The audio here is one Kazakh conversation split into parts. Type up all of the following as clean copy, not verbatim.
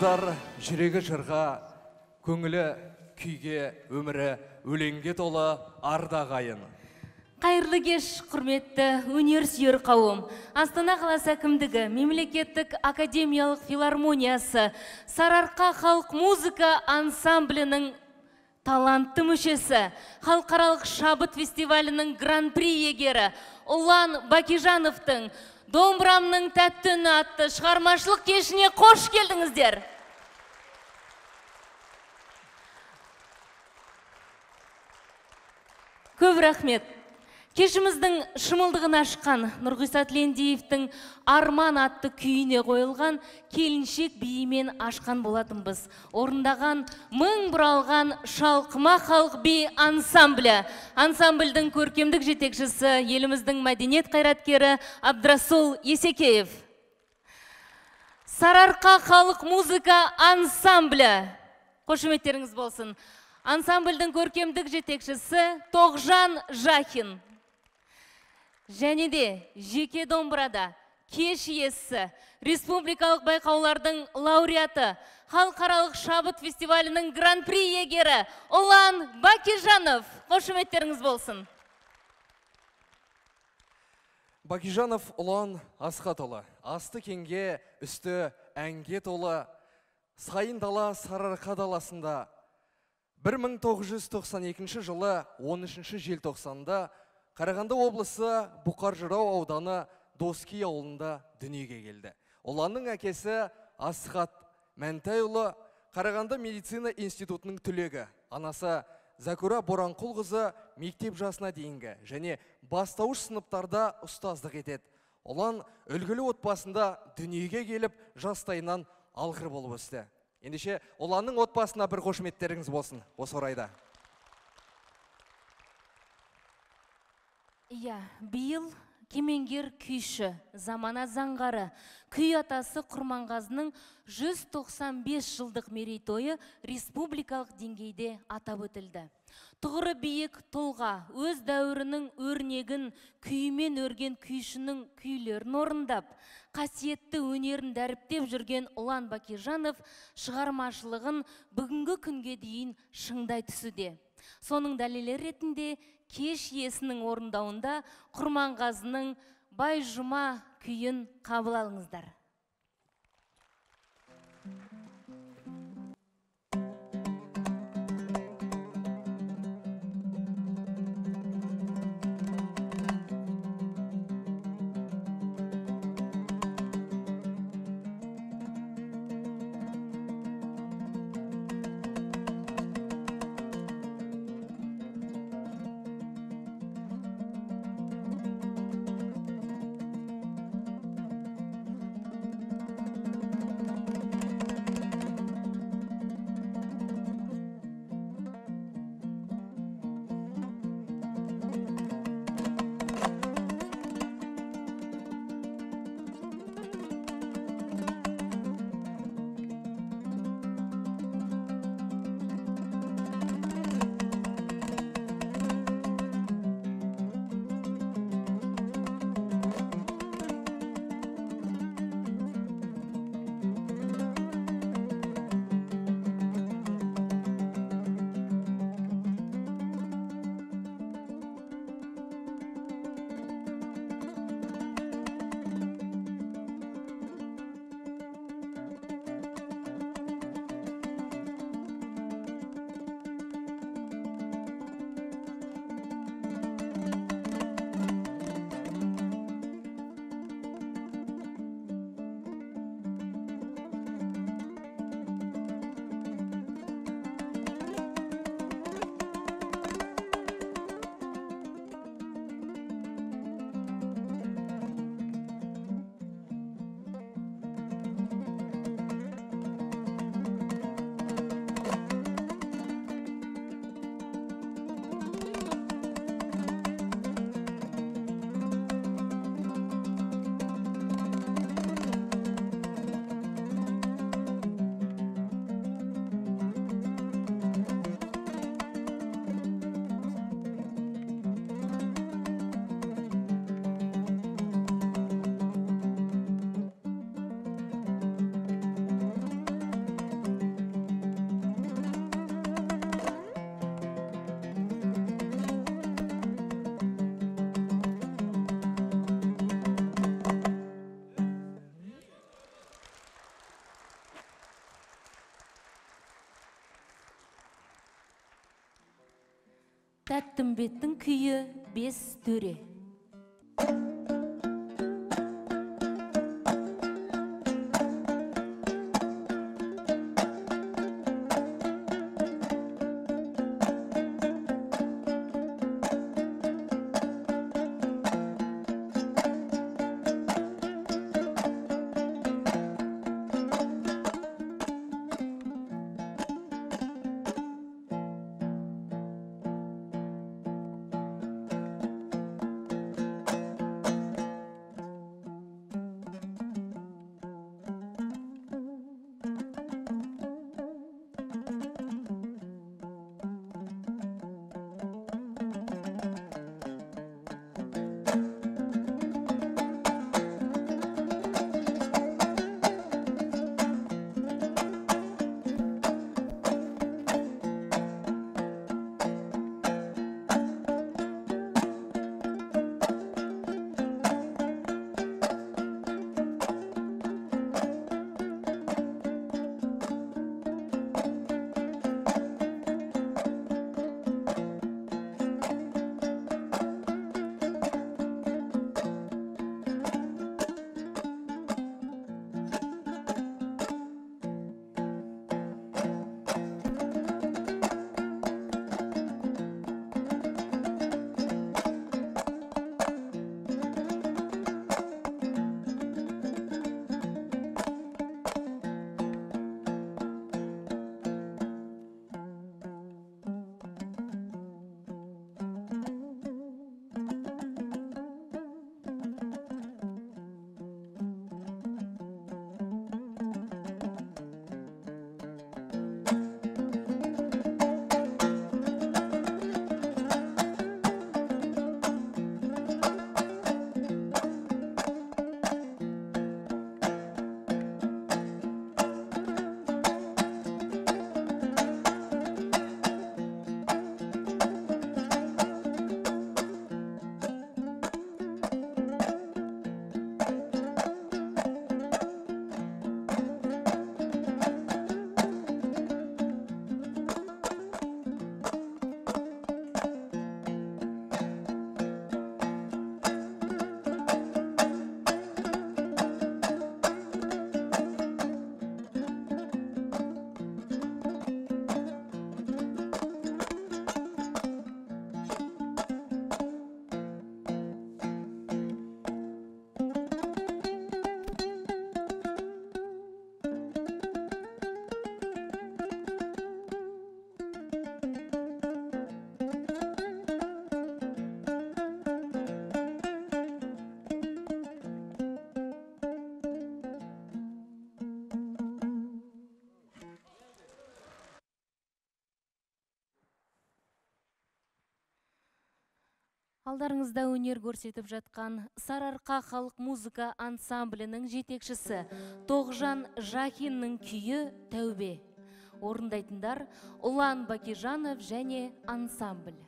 Жолдар жүрегі жырға, көңілі күйге, өмірі өлеңге толы ардағайын. Қайырлы кеш, құрметті өнер сүйер қауым. Астана қаласы әкімдігі, Мемлекеттік академиялық филармониясы, Сарыарқа халық музыка ансамблінің талантты мүшесі, халықаралық шабыт фестивалінің гран-при иегері Ұлан Бакижановтың «Домбырамның тәтті үні» атты шығармашылық кешіне қош келдіңіздер. Көп рахмет. Кешіміздің шымылдығын ашқан Нұрғиса Тілендиевтің «Арман» атты күйіне қойылған келіншек биімен ашқан болатынбыз. Орындаған мың бұралған шалқыма халық би ансамблі. Ансамбльдің көркемдік жетекшісі еліміздің мәдениет қайраткері Абдрасул Есекеев. Сарыарқа халық музыка ансамблі. Қошеметтеріңіз болсын. Ансамбльдің көркемдік жетекшісі Тоғжан Жахин. Және де жеке домбырада кеш иесі, республикалық байқаулардың лауреаты, халықаралық шабыт фестивалінің гран-при иегері Ұлан Бакижанов. Қошеметтеріңіз болсын. Бакижанов Ұлан Асқатұлы, асты кеңге, үсті әнге толы, сайын дала Сарыарқа даласында 1992 жылы 13 желтоқсанда Қарағанды облысы Бұқар Жырау ауданы Доски ауылында дүниеге келді. Ұланның әкесі Асқат Мәнтайұлы Қарағанды медицина институтының түлегі. Анасы Зәкура Боранқұлқызы мектеп жасына дейінгі және бастауыш сыныптарда ұстаздық етеді. Ұлан үлгілі отбасында дүниеге келіп, жастайынан алғыр болып өсті. Ендеше Ұланның отбасына бір қошеметтеріңіз болсын осы орайда. Биыл кемеңгер күйші, замана заңғары, күй атасы Құрманғазының 195 жылдық мерейтойы республикалық деңгейде атап өтілді. Тұғыры биік тұлға, өз дәуірінің өрнегін күйімен өрген күйшінің күйлерін орындап, қасиетті өнерін дәріптеп жүрген Ұлан Бакижанов шығармашылығын бүгінгі күнге дейін шыңдай түсуде. Соның дәлелі ретінде кеш иесінің орындауында Құрманғазының «Бай Жұма» күйін қабыл алыңыздар. Тәттімбеттің күйі бес төре. Алдарыңызда өнер көрсетіп жатқан Сарыарқа халық музыка ансамблінің жетекшісі Тоғжан Жахиннің күйі «Тәубе». Орындайтындар Ұлан Бакижанов және ансамбль.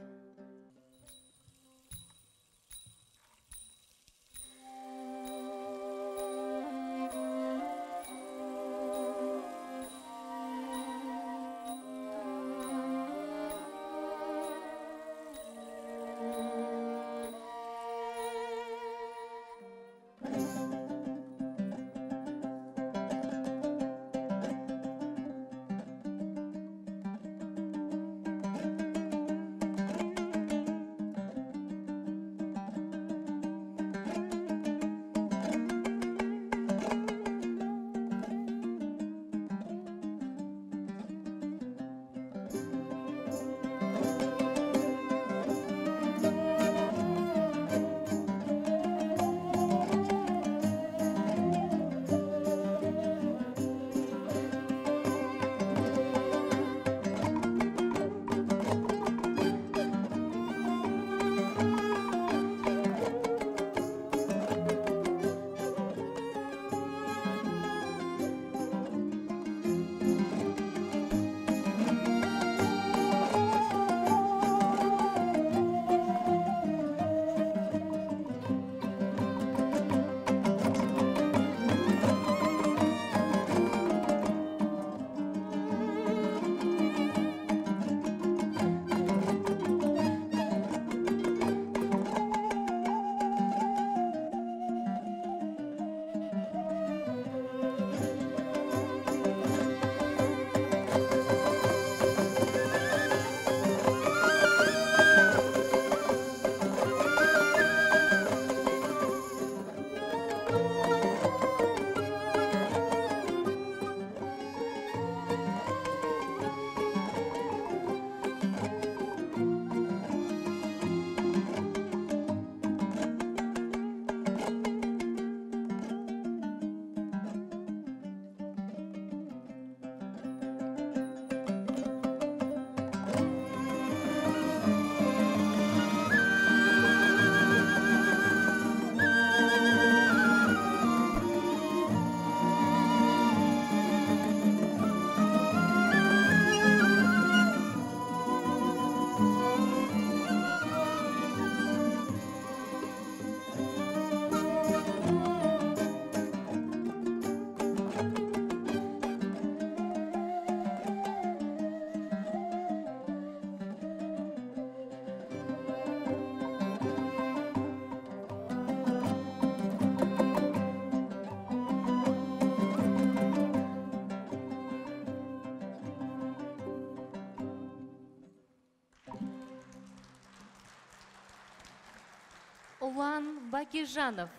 Ұлан Бакижанов.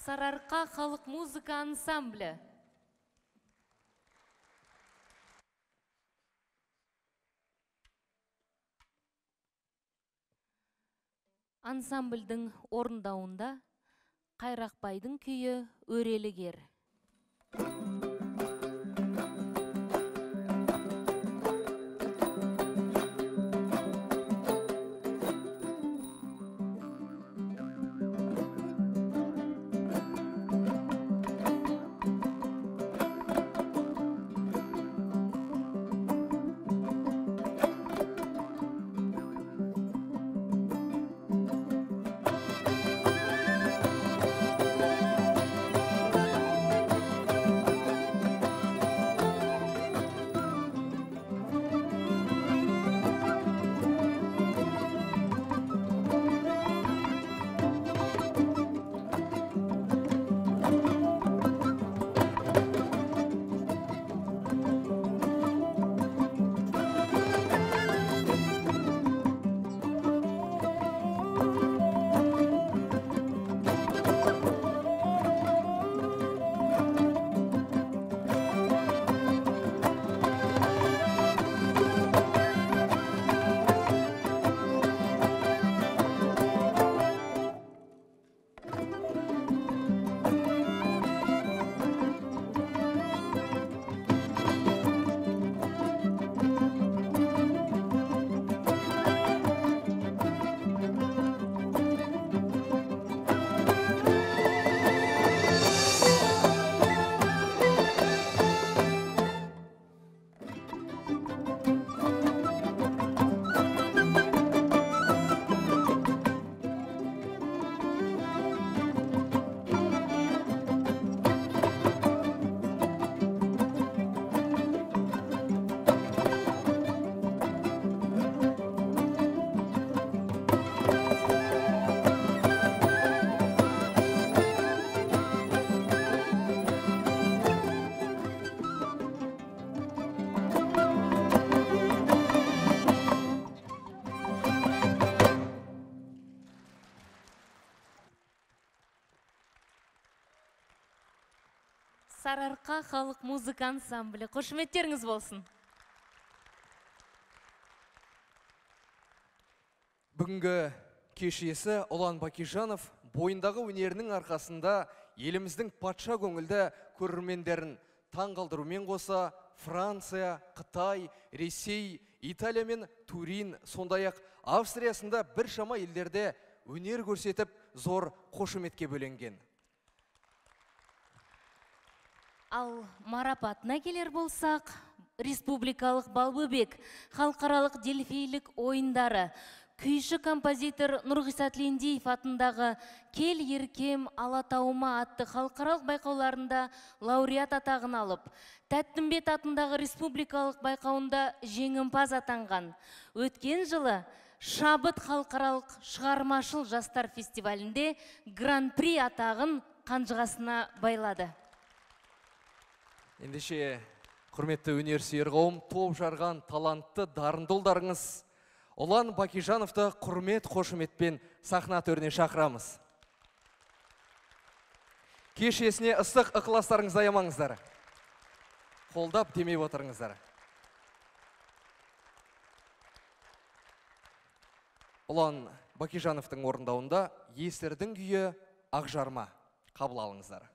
Сарыарқа халық музыка ансамблі. Ансамбльдің орындауында Қайрақбайдың күйі өрелігер. Сарыарқа халық музыка ансамблі. Қошеметтеріңіз болсын. Бүгінгі кеш иесі Ұлан Бакижанов бойындағы өнерінің арқасында еліміздің патша көңілді көрермендерін таң қалдырумен қоса Франция, Қытай, Ресей, Италия мен Турин, сондай-ақ Австриясында біршама елдерде өнер көрсетіп, зор қошеметке бөленген. Ал марапатына келер болсақ, республикалық Балбөбек халықаралық дельфийлік ойындары күйші композитор Нұрғисат Лендиев атындағы «Кел еркем Алатауыма» атты халықаралық байқауларында лауреат атағын алып, Тәттімбет атындағы республикалық байқауында жеңімпаз атанған. Өткен жылы Шабыт халықаралық шығармашыл жастар фестивалінде гран-при атағын қанжығасына байлады. Ендеше, құрметті өнерсүйер қауым, топ жарған талантты дарынды ұлдарыңыз Ұлан Бакижановты құрмет қошеметпен сахна төріне шақырамыз. Кеш иесіне ыстық ықыластарыңызды аямаңыздар. Қолдап демеп отырыңыздар. Ұлан Бакижановтың орындауында Есердің күйі Ақжарма. Қабыл алыңыздар.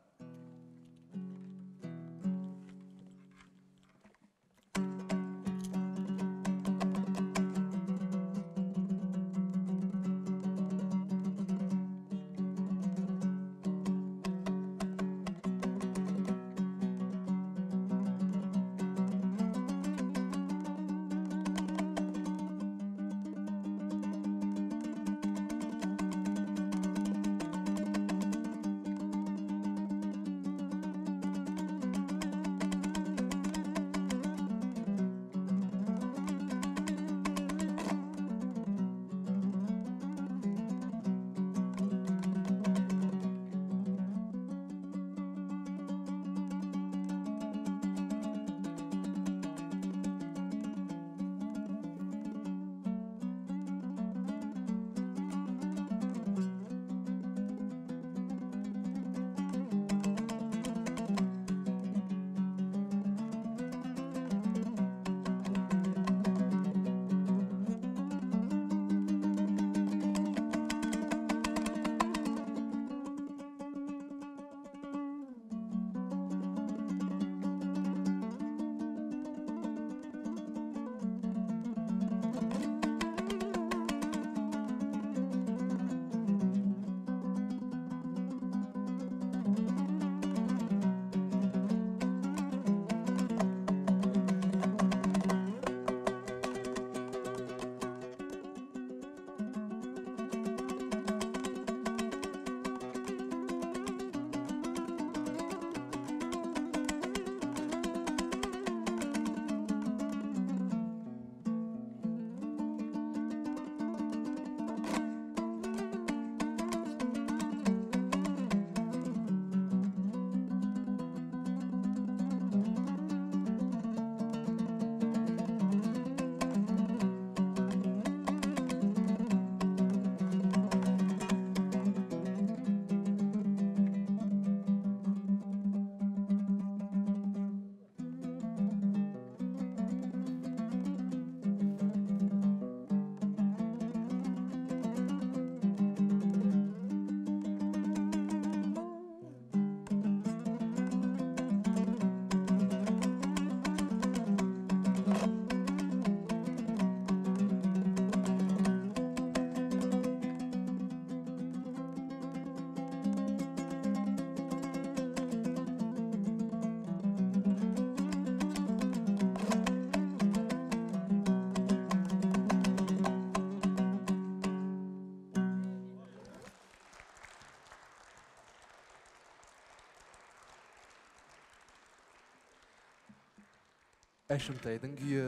Әшімтайдың күйі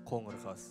Қоңыр қаз.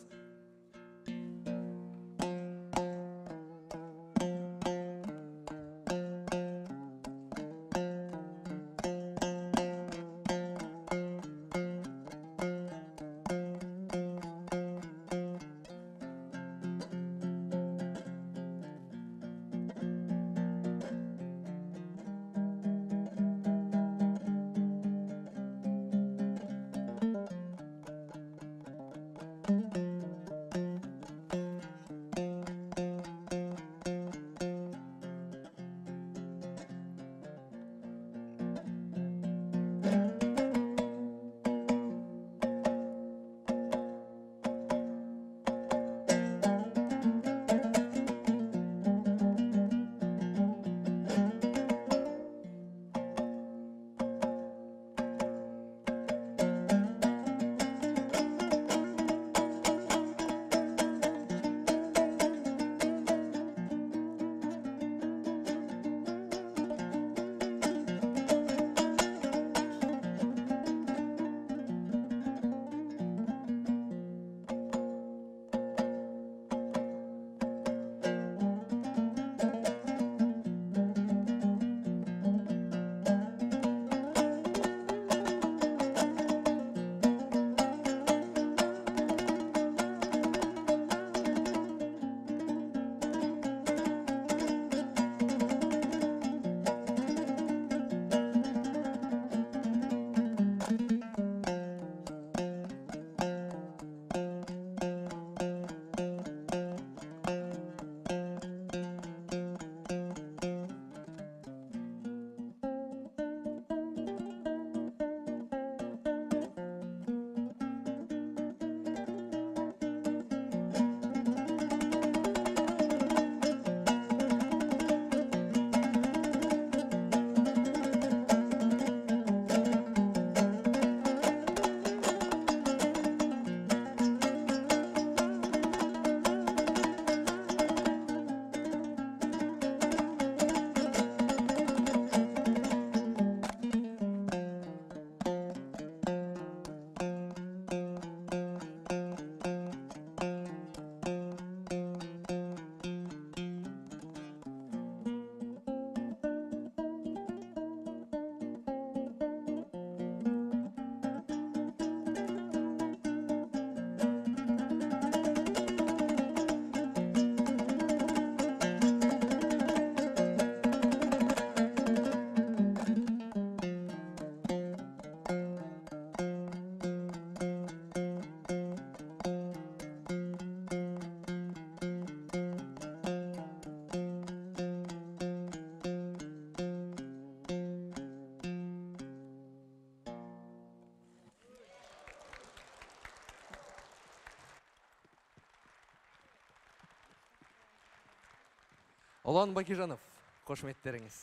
Ұлан Бакижанов, қошметтеріңіз.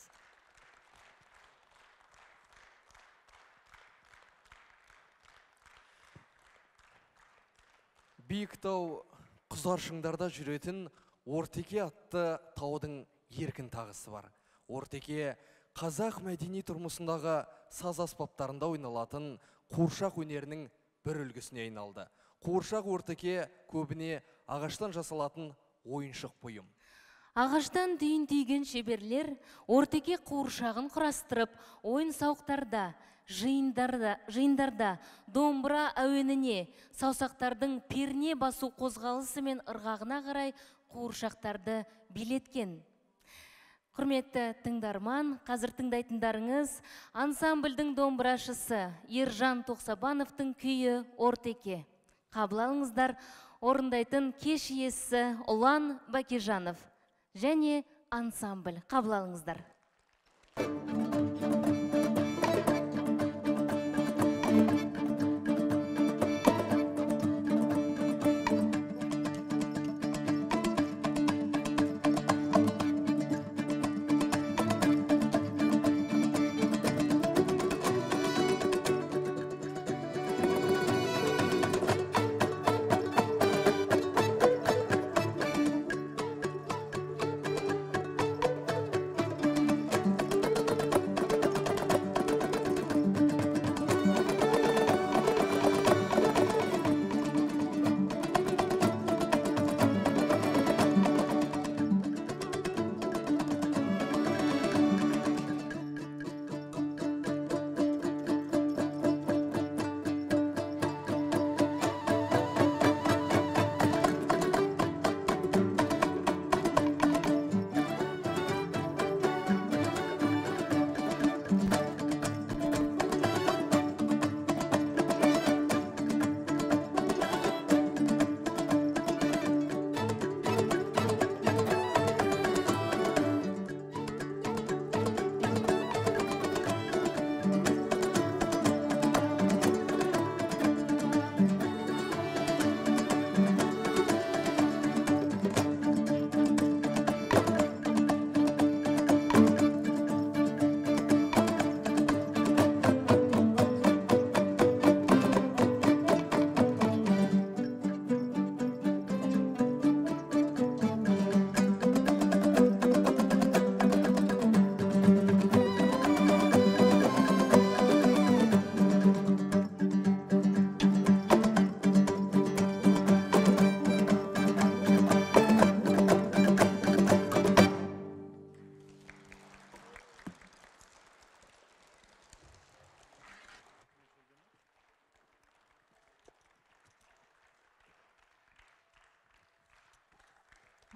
Биіктау құзар шыңдарда жүретін Ортеке атты таудың еркін тағысы бар. Ортеке қазақ мәдени тұрмысындағы саз аспаптарында ойналатын қуыршақ өнерінің бір үлгісіне айналды. Қуыршақ Ортеке көбіне ағаштан жасалатын ойыншық бұйым. Ағаштан түйін түйген шеберлер Ортеке қуыршағын құрастырып, ойын сауықтарда, жиындарда домбыра әуеніне, саусақтардың перне басу қозғалысы мен ырғағына қарай қуыршақтарды билеткен. Құрметті тыңдарман, қазір тыңдайтындарыңыз ансамбльдің домбырашысы Ержан Тоқсабановтың күйі Ортеке. Қабыл алыңыздар, орындайтын кеш иесі Ұлан Бакижанов және ансамбль. Қабыл алыңыздар.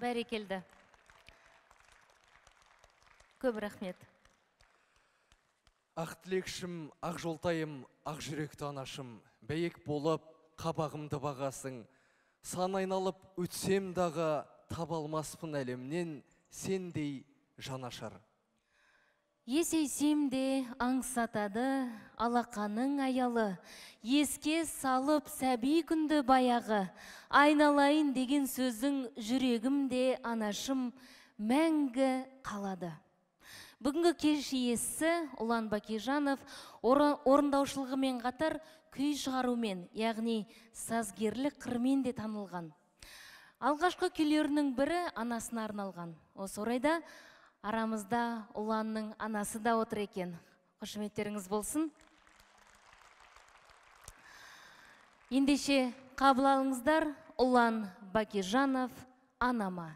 Бәрекелді. Көп рахмет. Ақ тілекшім, ақ жолтайым, ақ жүректі анашым, бәйек болып, қабағымды бағасың. Сан айналып өтсем дағы, таба алмаспын әлемнен, сендей жанашыр. Есейсем де аңсатады, алақаның аялы, еске салып сәби күнді баяғы, айналайын деген сөзің жүрегімде анашым мәңгі қалады. Бүгінгі кеш иесі Ұлан Бакижанов орындаушылығымен қатар күй шығарумен, яғни сазгерлік қырмен де танылған. Алғашқы күйлерінің бірі анасына арналған. Осы орайда арамызда Ұланның анасы да отыр екен. Қошеметтеріңіз болсын. Ендеше қабыл алыңыздар, Ұлан Бакижанов «Анама».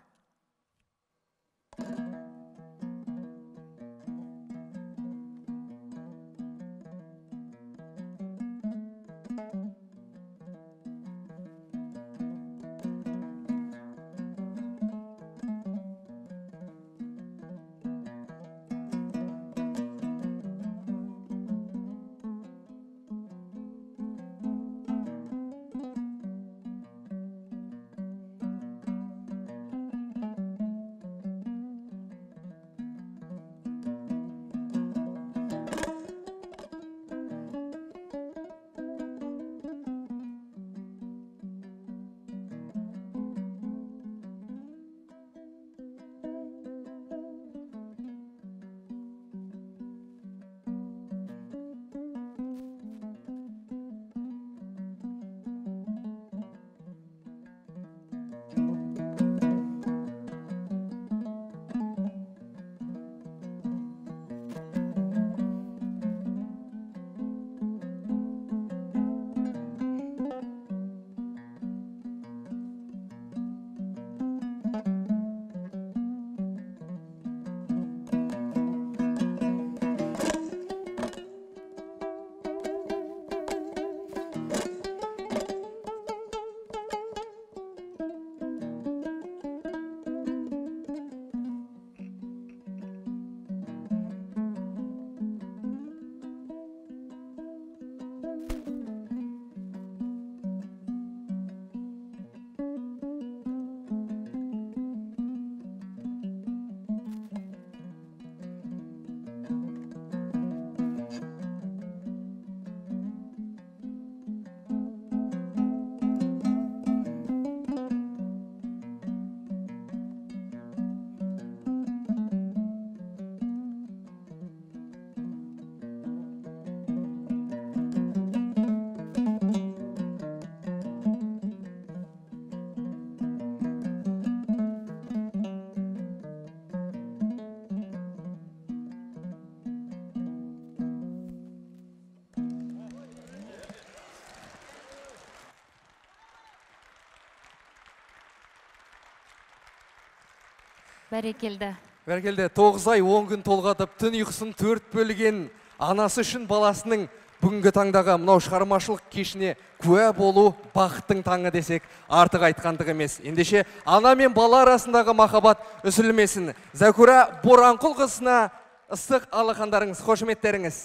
Бәрекелді. Бәрекелді, 9 ай 10 күн толғатып, түн ұйқысын 4 бөлген анасы үшін баласының бүгінгі таңдағы мынау шығармашылық кешіне куә болу бақыттың таңы десек, артық айтқандық емес. Ендеше ана мен бала арасындағы махаббат үзілмесін. Зәкура Боранқұл қызына ыстық алақандарыңыз, қошеметтеріңіз.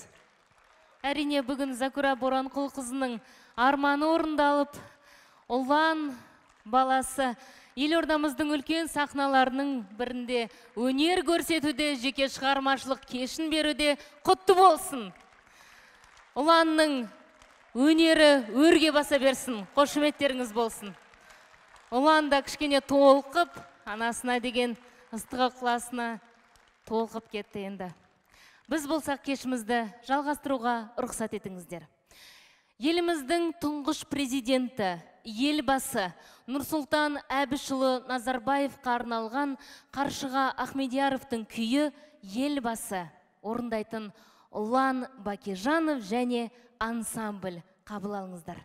Әрине, бүгін Зәкура Боранқұл қызының арманы орындалып, Ұлан баласы елордамыздың үлкен сахналарының бірінде өнер көрсетуде, жеке шығармашылық кешін беруде құтты болсын. Ұланның өнері өрге баса берсін, қошеметтеріңіз болсын. Ұлан да кішкене толқып, анасына деген ыстық ықыласына толқып кетті енді. Біз болсақ кешімізді жалғастыруға рұқсат етіңіздер. Еліміздің тұңғыш президенті, елбасы Нұрсұлтан Әбішұлы Назарбаевқа арналған Қаршыға Ахмедияровтың күйі елбасы орындайтын Ұлан Бакижанов және ансамбль қабыл алыңыздар.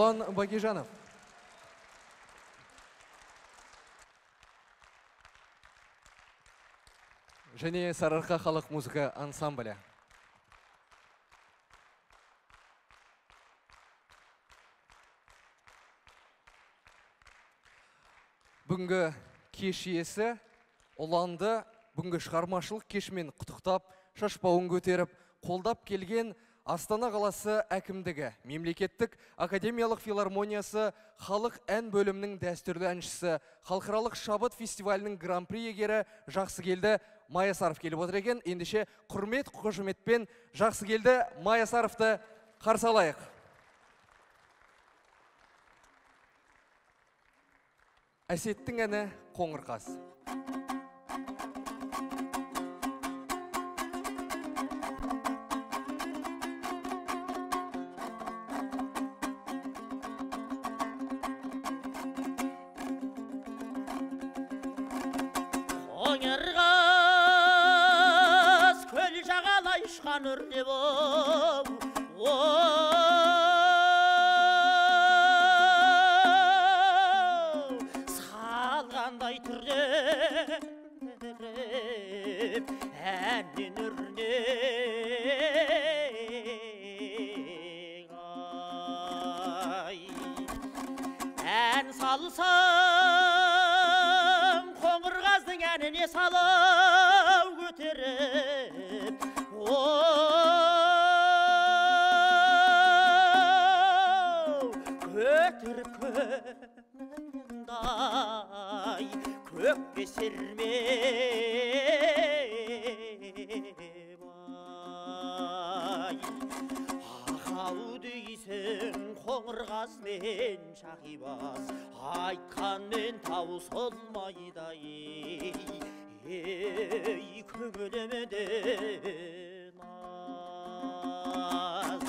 Ұлан Багижанов. Және Сарыарқа халық музыка ансамблі. Бүгінгі кеш иесі Ұланды бүгінгі шығармашылық кешімен құттықтап, шашбауын көтеріп, қолдап келген Астана қаласы әкімдігі, мемлекеттік академиялық филармониясы, халық ән бөлімінің дәстүрлі әншісі, халықаралық шабыт фестивалінің гран-при егері жақсы келді Маясаров келіп отыр екен. Ендеше құрмет қошеметпен жақсы келді Маясаровты қарсы алайық. Әсеттің әні Қоңыр қаз. Қоңыр қаз көл жағалай ұшқан үрде боп, салғандай түрде әннен үрнең ән салсам қоңыр қаздың әніне салау көтеріп, көтеріп көңдай көкке сермеп ау дейсің қоңыр қазмен шағибас, айтқанмен таусылмайды ей көңіліме наз.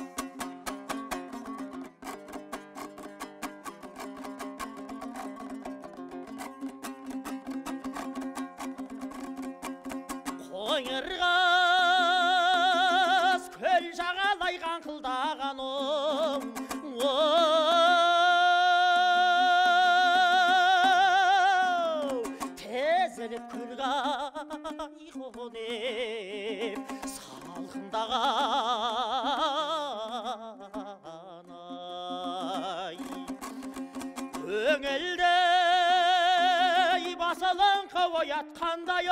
Қоңыр қаз көл жағалай қаңқылдаған тезіліп күлге қонып салқындаған көңілді басылыңқы оятқандай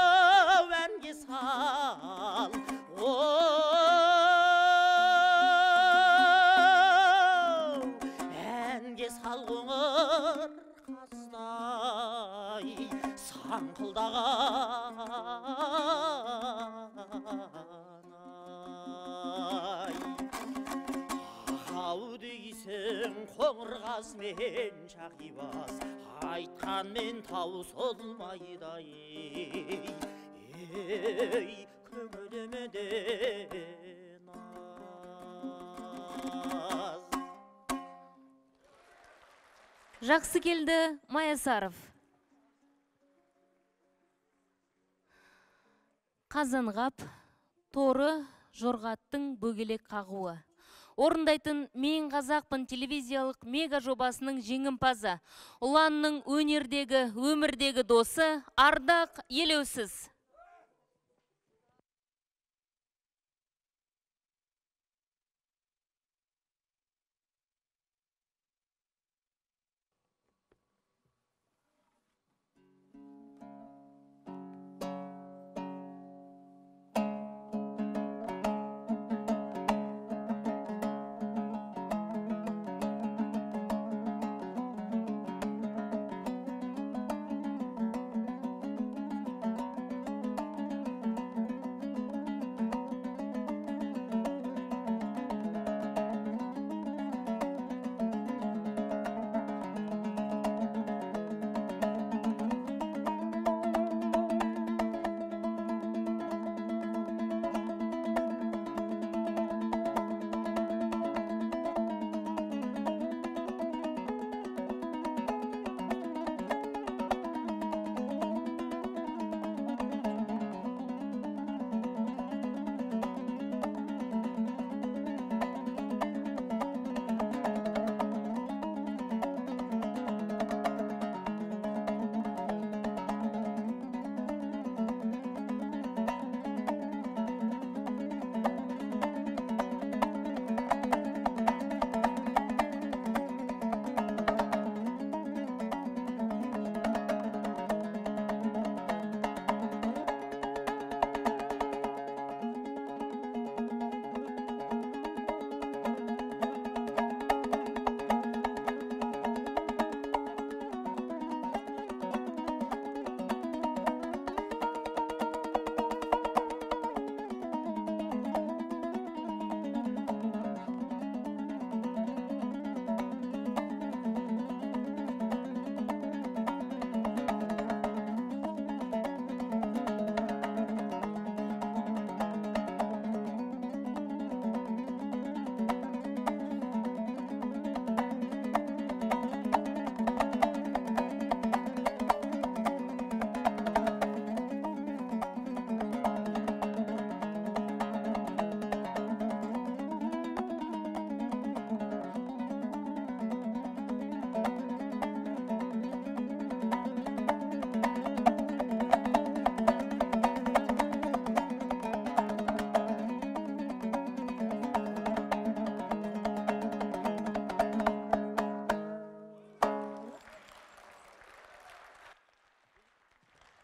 әнге сал, әнге сал қоңыр қаздай саңқылдаған ау дейсің қоңыр қазмен шағибас, айтқанмен таусылмайды ей көңіліме наз. Жақсы келді Маясаров. Қазанғап, торы жорғаттың бөгелек қағуы. Орындайтын Мен қазақпын телевизиялық мега жобасының жеңімпазы, Ұланның өнердегі, өмірдегі досы Ардақ Елеусіз.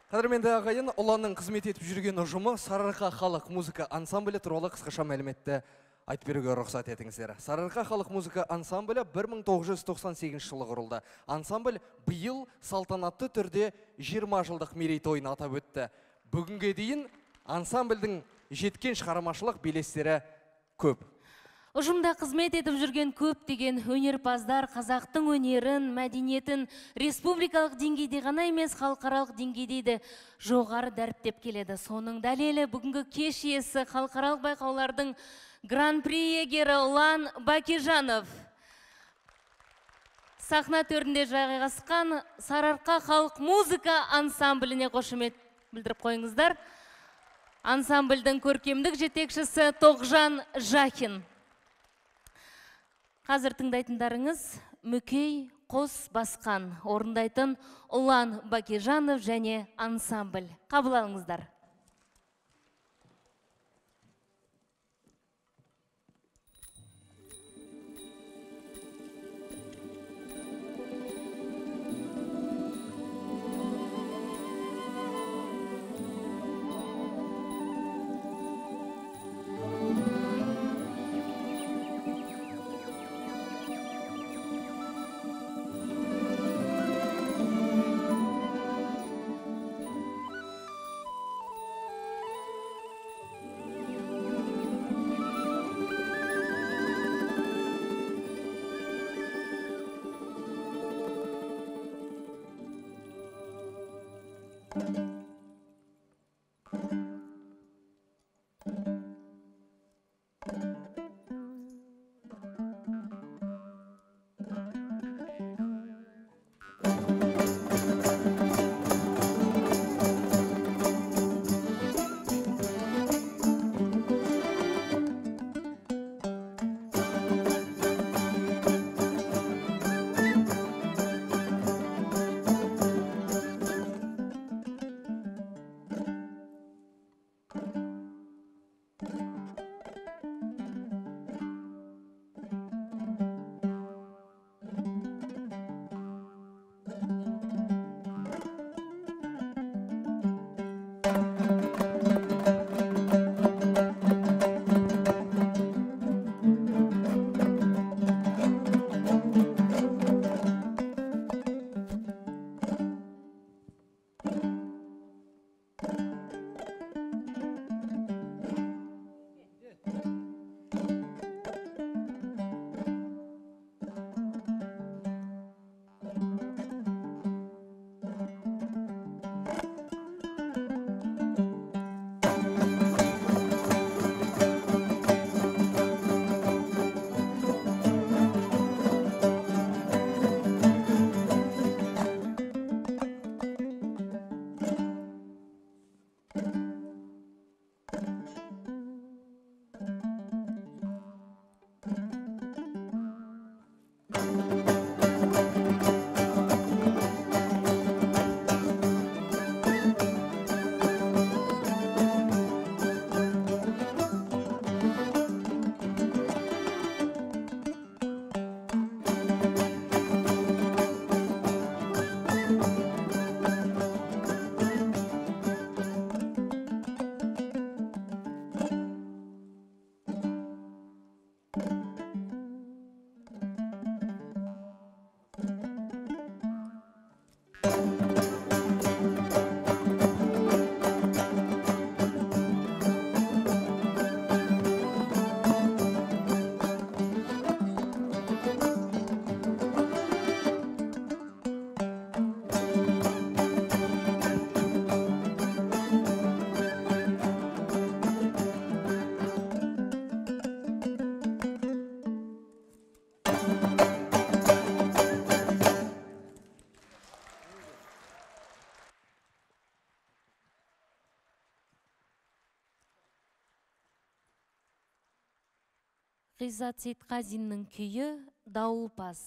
Қадірменді ағайын, ұланның қызмет етіп жүрген ұжымы Сарыарқа халық музыка ансамблі туралы қысқаша мәліметті айтып беруге рұқсат етіңіздер. Сарыарқа халық музыка ансамблі 1998 жылы құрылды. Ансамбль биыл салтанатты түрде 20 жылдық мерейтойын атап өтті. Бүгінге дейін ансамбльдің жеткен шығармашылық белестері көп. Ұжымда қызмет етіп жүрген көптеген өнерпаздар қазақтың өнерін, мәдениетін республикалық деңгейде ғана емес, халықаралық деңгейде де жоғары дәріптеп келеді. Соның дәлелі бүгінгі кеш иесі халықаралық байқаулардың гран-при иегері Ұлан Бакижанов. Сахна төрінде жайғасқан Сарыарқа халық музыка ансамбліне қошемет білдіріп қойыңыздар. Ансамбльдің көркемдік жетекшісі Тоғжан Жахин. Қазір тыңдайтындарыңыз Мүкей Қос Басқан орындайтын Ұлан Бакижанов және ансамбль. Қабыл алыңыздар. Ғизат Сейтқазинның күйі Дауылпаз.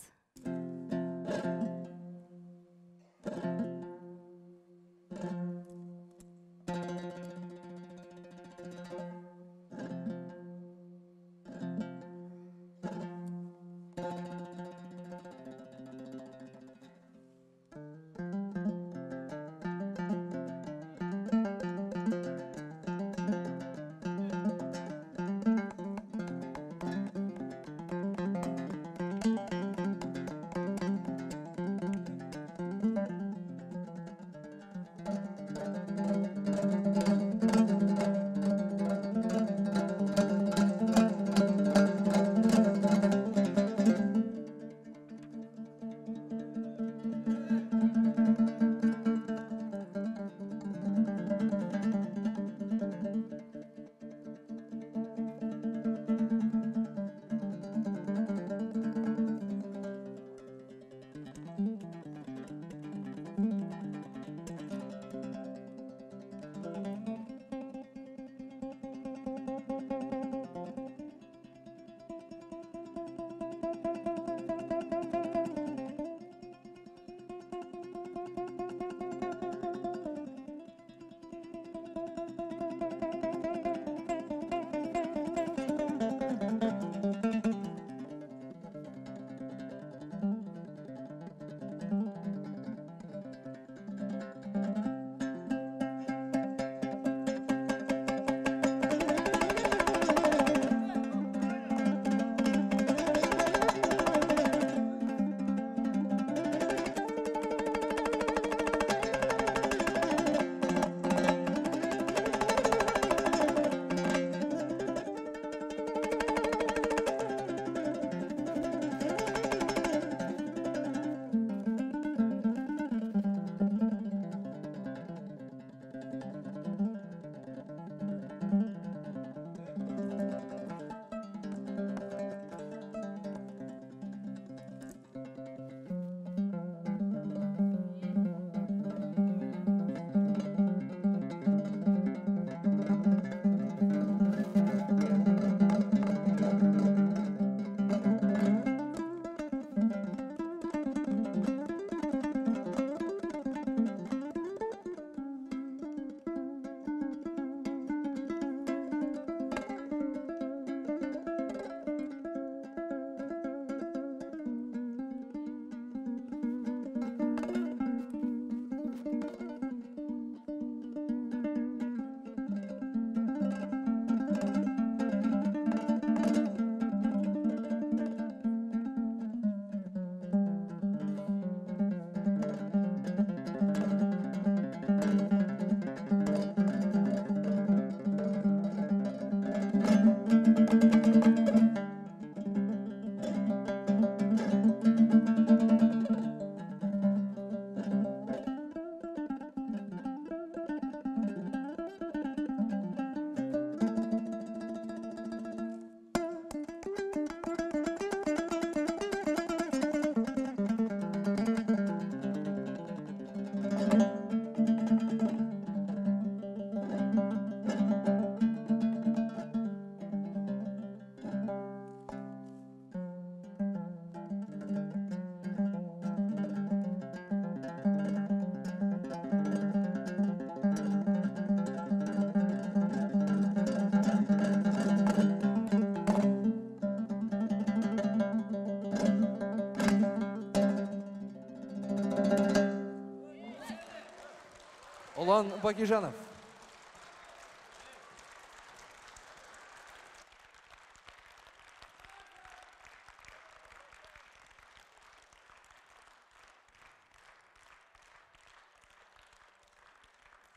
Ұлан Бакижанов.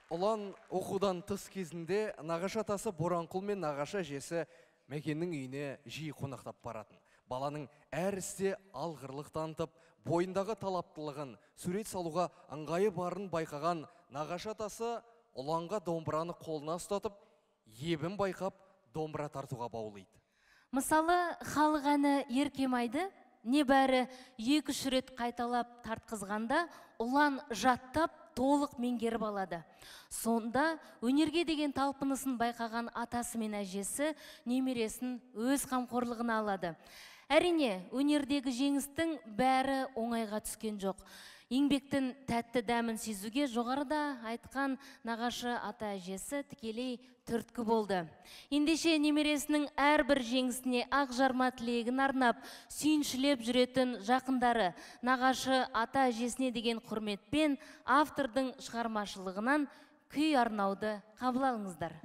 Ұлан оқудан тыс кезінде нағашы атасы Боранқұл мен нағашы әжесі Мәкеннің үйіне жиі қонақтап баратын. Баланың әр істе алғырлық танытып, бойындағы талаптылығын, сурет салуға ыңғайы барын байқаған нағашы атасы Ұланға домбыраны қолына ұстатып, ебін байқап, домбыра тартуға баулайды. Мысалы, халық әні Еркемайды небәрі 2-3 рет қайталап тартқызғанда, Ұлан жаттап, толық меңгеріп алады. Сонда өнерге деген талпынысын байқаған атасы мен әжесі немересін өз қамқорлығына алады. Әрине, өнердегі жеңістің бәрі оңайға түскен жоқ. Еңбектің тәтті дәмін сезуге жоғарыда айтқан нағашы ата әжесі тікелей түрткі болды. Ендеше немересінің әрбір жеңісіне ақ жарма тілегін арнап, сүйіншілеп жүретін жақындары нағашы ата әжесіне деген құрметпен автордың шығармашылығынан күй арнауды қабыл алыңыздар.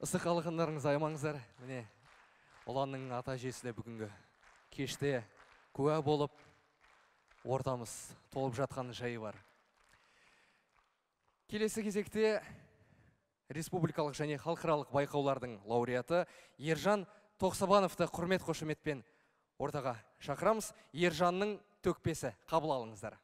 Ысық алғандарыңыз аймаңыздар. Міне, Ұланның ата әжесі де бүгінгі кеште куә болып, ортамыз толып жатқан жайы бар. Келесі кезекте республикалық және халықаралық байқаулардың лауреаты Ержан Тоқсабановты құрмет қошеметпен ортаға шақырамыз. Ержанның төкпесі қабыл алыңыздар.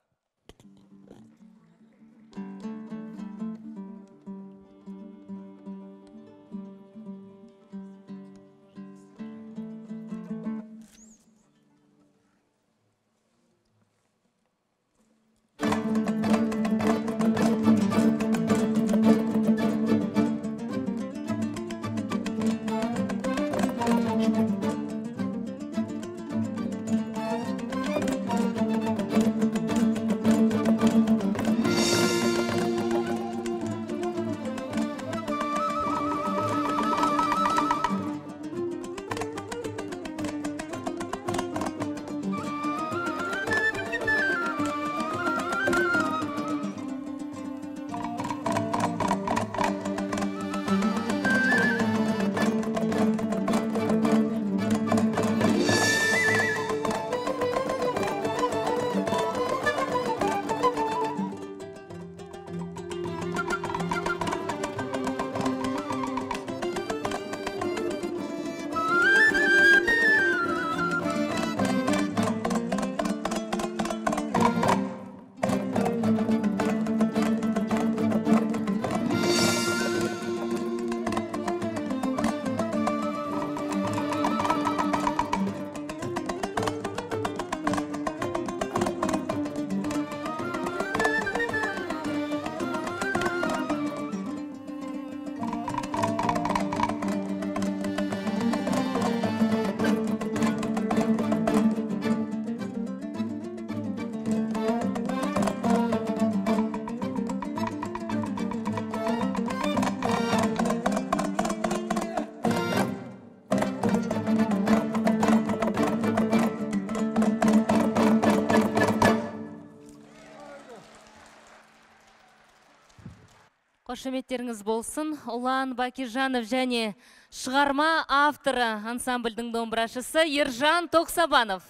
Қошеметтеріңіз болсын. Ұлан Бакижанов және шығарма авторы ансамбльдің домбырашысы Ержан Тоқсабанов.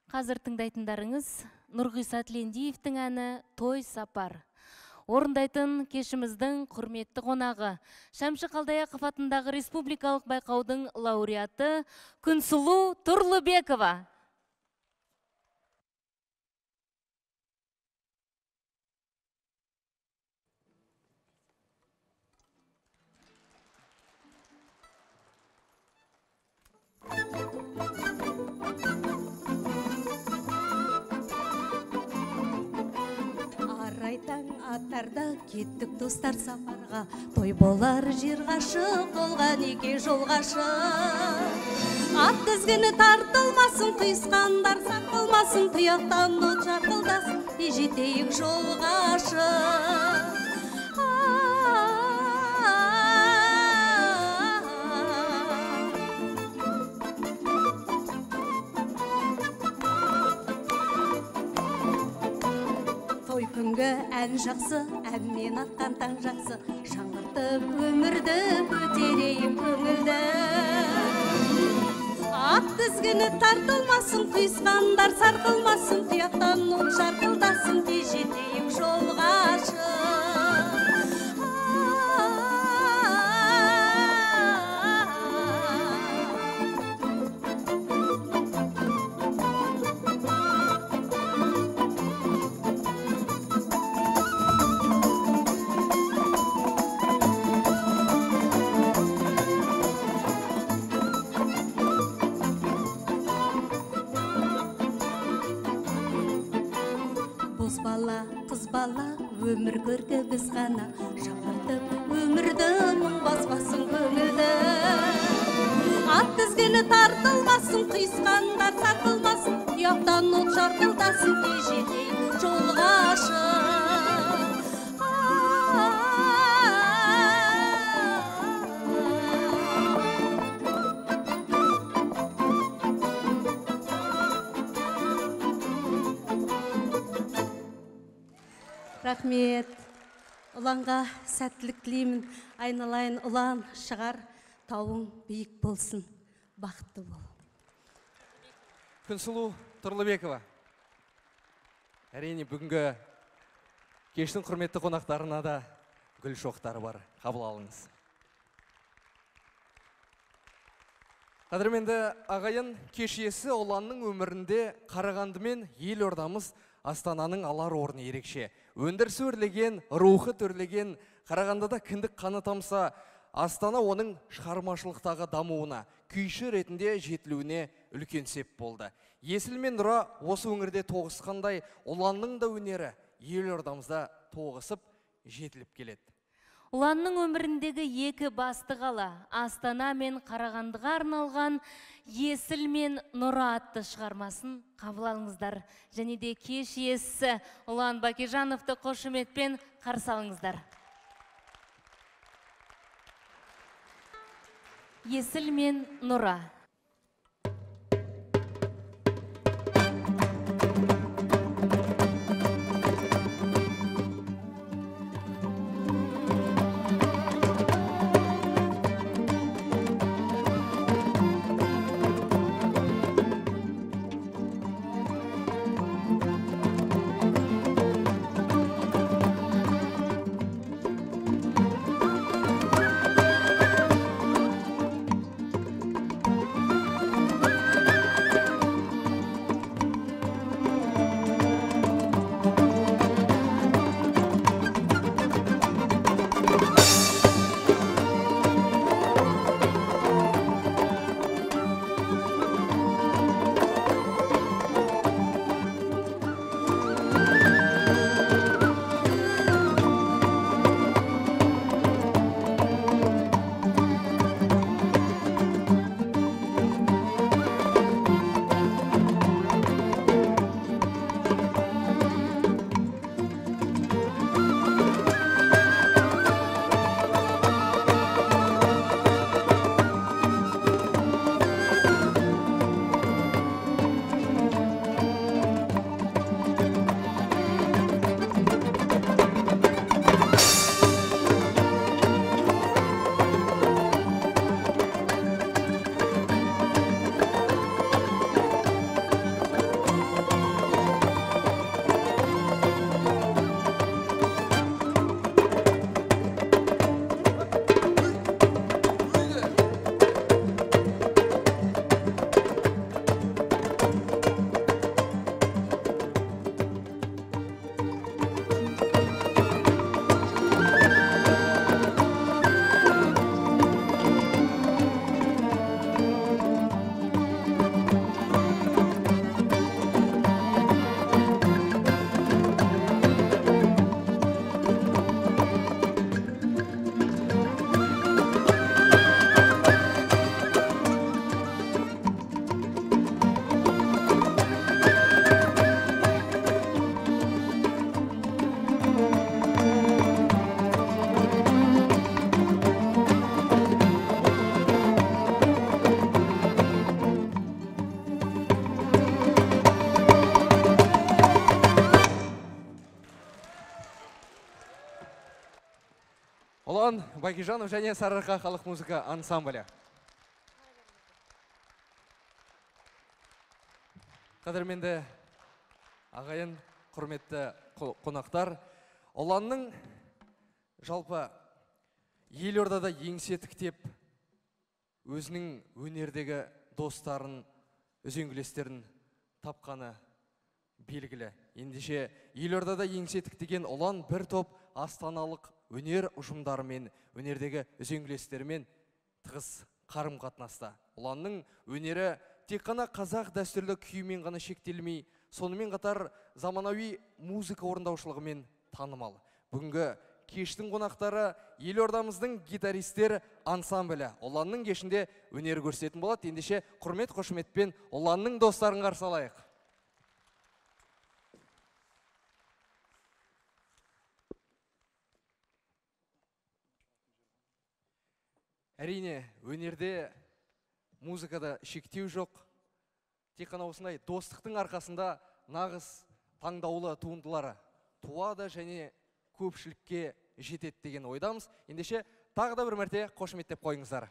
Қазір тыңдайтындарыңыз Нұрғиса Тілендиевтің әні «Той сапар». Орындайтын кешіміздің құрметті қонағы Шәмші Қалдаяқов атындағы республикалық байқаудың лауреаты Күнсұлу Тұрлыбекова. Арайтаң аттарда кеттік достар сапарға, той болар жер ғашық, болған еке жол ғашық. Ат тізгіні тартылмасын, құйысқандар сақылмасын, тұяқтан от жарқылдасын, жетейік жол ғашық. Күнгі ән жақсы, әнмен атқан таң жақсы, жаңғыртып өмірді көтерейік көңілді. Ат тізгіні тартылмасын, құйысқандар сарқылмасын, тұяқтан от жарқылдасын, тез жетейік жол ғашық. Қыз бала өмір көрді біз ғана, жаңғыртып өмірді мұң баспасын көңілді. Ат тізгіні тартылмасын, құйысқандар сарқылмасын, тұяқтан от жарқылдасын, тез жетейік жол ғашық. Рахмет. Ұланға сәттілік тілеймін. Айналайын ұлан шығар, тауың биік болсын. Бақытты бол. Күнсұлу Тұрлыбекова. Әрине бүгінгі кештің құрметті қонақтарына да гүл шоқтары бар. Қабыл алыңыз. Қадірменді ағайын, кеш иесі ұланның өмірінде Қарағанды мен Елордамыз Астананың алар орны ерекше. Өндірісі өрлеген, рухы төрлеген, Қарағандыда кіндік қаны тамса, Астана оның шығармашылықтағы дамуына, күйші ретінде жетілуіне үлкен сеп болды. Есіл мен Нұра осы өңірде тоғысқандай, ұланның да өнері Елордамызда тоғысып жетіліп келеді. Ұланның өміріндегі екі басты қала, Астана мен Қарағандыға арналған Есіл мен Нұра атты шығармасын қабыл алыңыздар. Және де кеш иесі Ұлан Бакежановты қошеметпен қарсы алыңыздар. Есіл мен Нұра. Ұлан Бакежанов және Сарыарқа халық музыка ансамблі. Қадірменді ағайын, құрметті қонақтар, Ұланның жалпы Елордада еңсе тіктеп, өзінің өнердегі достарын, үзеңгілестерін тапқаны белгілі. Ендеше Елордада еңсе тіктеген Ұлан бір топ астаналық өнер ұжымдарымен, өнердегі үзеңгілестерімен тығыз қарым қатынаста. Ұланның өнері тек қана қазақ дәстүрлі күйімен ғана шектелмей, сонымен қатар заманауи музыка орындаушылығымен танымал. Бүгінгі кештің қонақтары Елордамыздың гитаристер ансамблі. Ұланның кешінде өнер көрсететін болады. Ендеше құрмет қошеметпен Ұланның достарын қарсы алайық. Әрине, өнерде музыкада шектеу жоқ. Тек қана осындай достықтың арқасында нағыз таңдаулы туындылары туады және көпшілікке жетеді деген ойдамыз. Ендеше тағы да бір мәрте қошеметтеп қойыңыздар.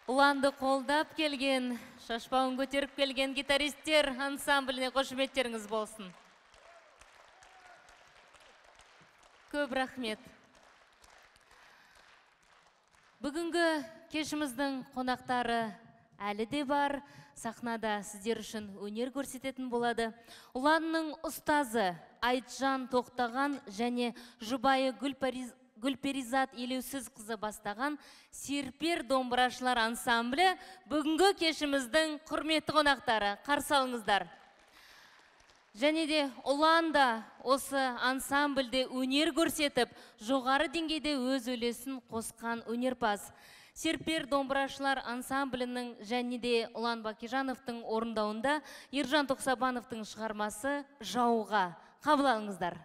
Ұланды қолдап келген, шашпауын көтеріп келген гитаристер ансамбліне қошеметтеріңіз болсын. Көп рахмет. Бүгінгі кешіміздің қонақтары әлі де бар. Сахнада сіздер үшін өнер көрсететін болады. Ұланның ұстазы Айтжан Тоқтаған және жұбайы Гүлперизат Елеусіз қызы бастаған Серпер домбырашылар ансамблі бүгінгі кешіміздің құрметті қонақтары. Қарсы алыңыздар. Және де Ұланда осы ансамбльде өнер көрсетіп, жоғары деңгейде өз үлесін қосқан өнерпаз. Серпер домбырашылар ансамблінің және де Ұлан Бакижановтың орындауында Ержан Тоқсабановтың шығармасы «Жауға». Қабыл алыңыздар.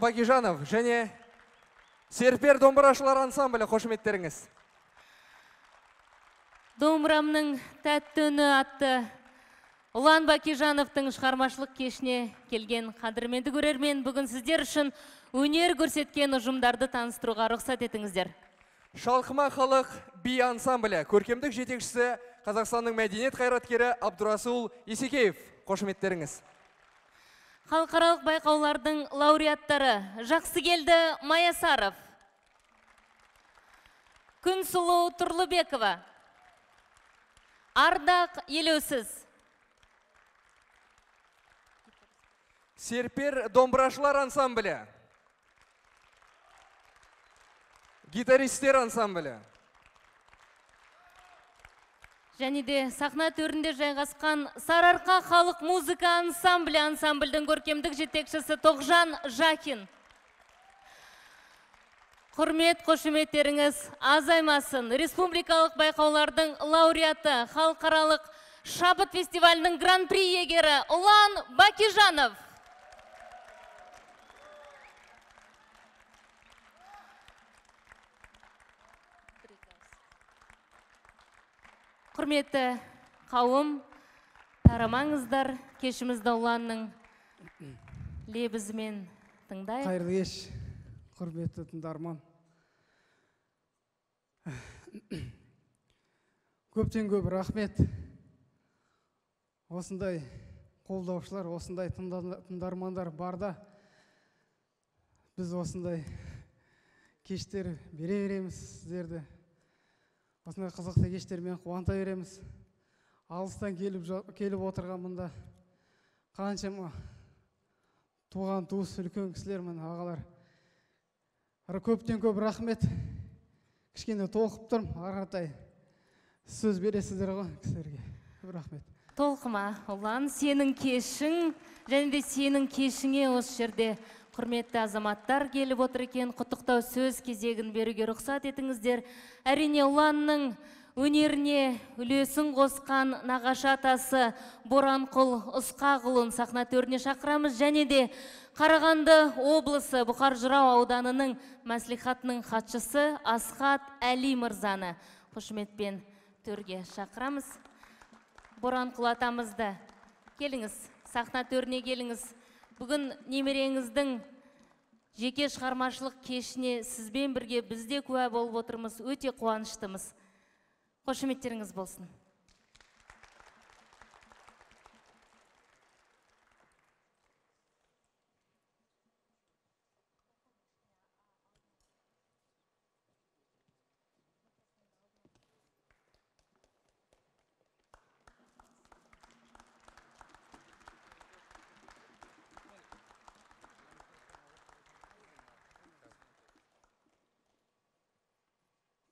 Бакижанов және Серпер домбырашылар ансамблі қошеметтеріңіз. Домбырамның тәтті үні атты Ұлан Бакижановтың шығармашылық кешіне келген қадірменді көрермен, бүгін сіздер үшін өнер көрсеткен ұжымдарды таныстыруға рұқсат етіңіздер. Шалқыма халық би ансамблі көркемдік жетекшісі Қазақстанның мәдениет қайраткері Абдурасул Исекеев. Қошеметтеріңіз. Халықаралық байқаулардың лауреаттары Жақсы келді Маясаров, Күнсұлу Тұрлыбекова, Ардақ Елеусіз, Серпер домбырашылар ансамблі, гитаристер ансамблі, және де сахна төрінде жайғасқан Сарыарқа халық музыка ансамбльдің көркемдік жетекшісі Тоғжан Жакин. Құрмет қошеметтеріңіз азаймасын. Республикалық байқаулардың лауреаты, халықаралық шабыт фестивалінің гран-при иегері Ұлан Бакижанов. Құрметті қауым, тарамаңыздар, кешімізді Ұланның лебізімен тыңдайық. Қайырлы кеш, құрметті тыңдарман. Көптен көп рахмет. Осындай қолдаушылар, осындай тыңдармандар барда біз осындай кештер бере береміз сіздерді. Осындай қызықты кештермен қуанта береміз. Алыстан келіп отырған мұнда қаншама туған туыс үлкен кісілер, міне ағалар. Көптен көп рахмет. Кішкене толқып тұрмын, ары-қаратай сөз бересіздер ғой кісілерге. Көп рахмет. Толқыма, Ұлан, сенің кешің, және де сенің кешіңе осы жерде құрметті азаматтар келіп отыр екен. Құттықтау сөз кезегін беруге рұқсат етіңіздер. Әрине Ұланның өнеріне үлесін қосқан нағашы атасы Боранқұл Ұсқағұлын сахна төріне шақырамыз, және де Қарағанды облысы Бұқар Жырау ауданының мәслихатының хатшысы Асхат Әли мырзаны қошеметпен төрге шақырамыз. Боранқұл атамызды келіңіз, сахна төріне келіңіз. Бүгін немереңіздің жеке шығармашылық кешіне сізбен бірге бізде куә болып отырмыз, өте қуаныштымыз. Қошеметтеріңіз болсын.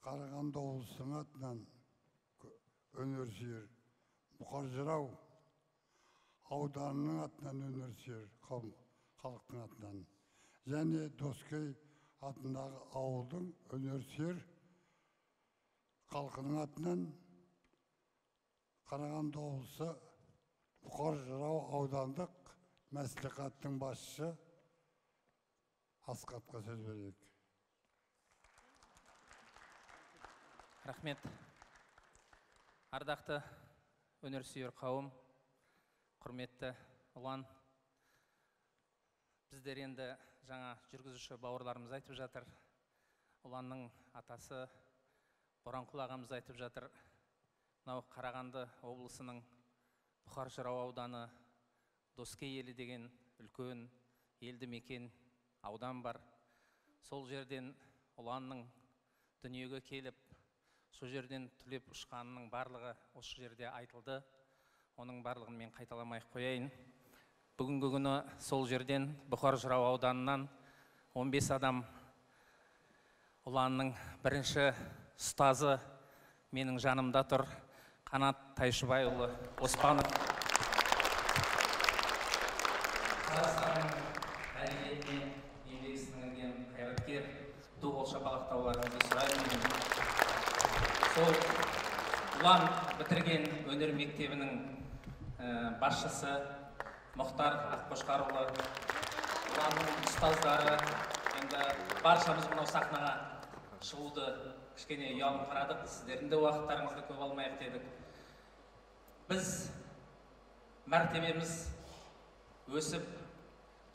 Қарағанды облысының атынан өнерсүйер, Бұқар Жырау ауданының атынан өнерсүйер халықтың атынан, және Доскей атындағы ауылдың өнерсүйер халқының атынан Қарағанды облысы Бұқар Жырау аудандық мәслихаттың басшысы Асқатқа сөз берейік. Рахмет. Ардақты өнерсүйер қауым, құрметті Ұлан, біздер енді жаңа жүргізуші бауырларымыз айтып жатыр. Ұланның атасы Боранқұл ағамыз айтып жатыр. Мынау Қарағанды облысының Бұқар Жырау ауданы Доскей елі деген үлкен елді мекен аудан бар. Сол жерден Ұланның дүниеге келіп, сол жерден түлеп ұшқанының барлығы осы жерде айтылды. Оның барлығын мен қайталамай қояйын. Бүгінгі күні сол жерден Бұқар Жырау ауданынан 15 адам Ұланның бірінші ұстазы менің жанымда тұр. Қанат Тайшыбайұлы Оспанов. Қазақстанның әдебиетіне еңбек сіңірген қайраткер, Дуғол шапалақтауларыңызды сұраймын. Сол Ұлан бітірген өнер мектебінің басшысы Мұхтар Аққошқарұлы ұланның ұстаздары, енді баршамыз мынау сахнаға шығуды кішкене ұялыңқырадық, сіздердің де уақыттарыңызды көп алмайық дедік. Біз мәртебеміз өсіп,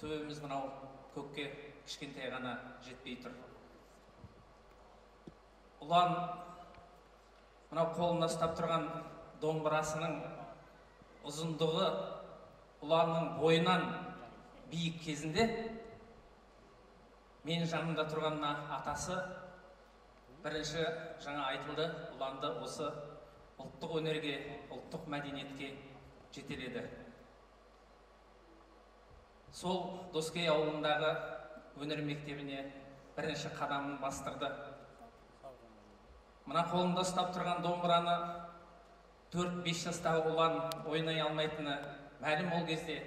төбеміз мынау көкке кішкентай ғана жетпей тұр. Ұлан мынау қолында ұстап тұрған домбырасының ұзындығы ұланның бойынан биік кезінде мен жанымда тұрғанына атасы бірінші жаңа айтылды, ұланды осы ұлттық өнерге, ұлттық мәдениетке жетеледі. Сол Доскей ауылындағы өнер мектебіне бірінші қадамын бастырды. Мына қолында ұстап тұрған домбыраны 4-5 жастағы ұлан ойнай алмайтыны мәлім ол кезде.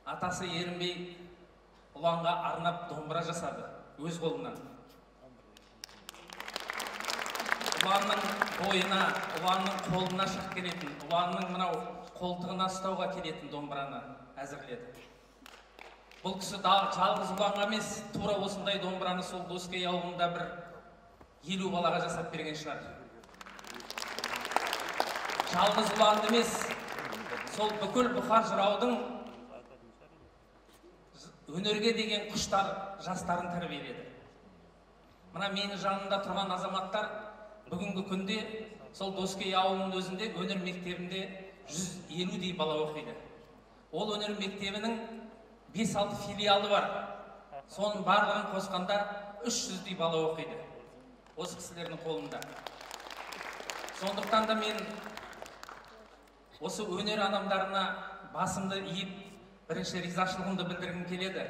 Атасы ерінбей ұланға арнап домбыра жасады өз қолынан. Ұланның бойына, ұланның қолына шығып келетін, ұланның мынау қолтығына ұстауға келетін домбыраны әзірледі. Бұл кісі жалғыз ұланға емес, тура осындай домбыраны сол Доскей ауылында бір 50 балаға жасап берген шығар. Жалғыз ұланды емес, сол бүкіл Бұқар жыраудың өнерге деген құштар жастарын тәрбиеледі. Мына менің жанымда тұрған азаматтар бүгінгі күнде сол Доскей ауылының өзінде өнер мектебінде 150-дей бала оқиды. Ол өнер мектебінің 5-6 филиалы бар. Соның барлығын қосқанда 300-дей бала оқиды. Осы кісілердің қолында. Сондықтан да мен осы өнер адамдарына басымды иіп, бірінші ризашылығымды білдіргім келеді.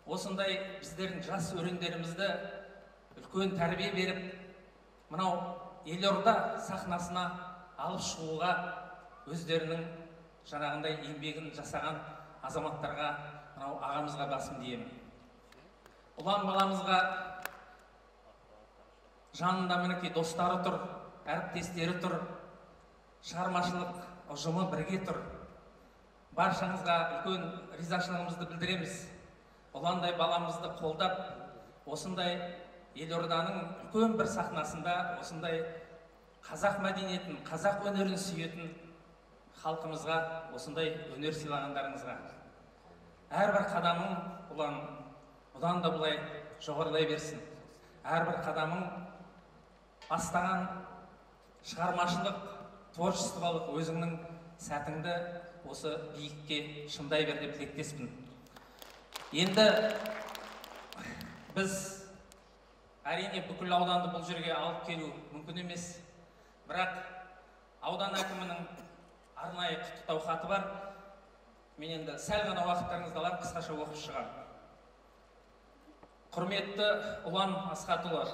Осындай біздердің жас өрендерімізді үлкен тәрбие беріп, мынау Елорда сахнасына алып шығуға өздерінің жаңағындай еңбегін жасаған азаматтарға, мынау ағамызға басым деймін. Ұлан баламызға жанында мінекей достары тұр, әріптестері тұр, шығармашылық ұжымы бірге тұр. Баршаңызға үлкен ризашылығымызды білдіреміз. Ұландай баламызды қолдап, осындай Елорданың үлкен бір сахнасында, осындай қазақ мәдениетін, қазақ өнерін сүйетін халқымызға, осындай өнер сыйлағандарыңызға. Әрбір қадамың Ұлан, бұдан да бұлай жоғарылай берсін. Әрбір қадамың бастаған шығармашылық, творчестволық өзіңнің сәтіңді осы биікке шыңдай бер деп тілектеспін. Енді біз әрине бүкіл ауданды бұл жерге алып келу мүмкін емес, бірақ аудан әкімінің арнайы құттықтау хаты бар. Мен енді сәл ғана уақыттарыңызды алып қысқаша оқып шығам. Құрметті Ұлан Асхатұлы,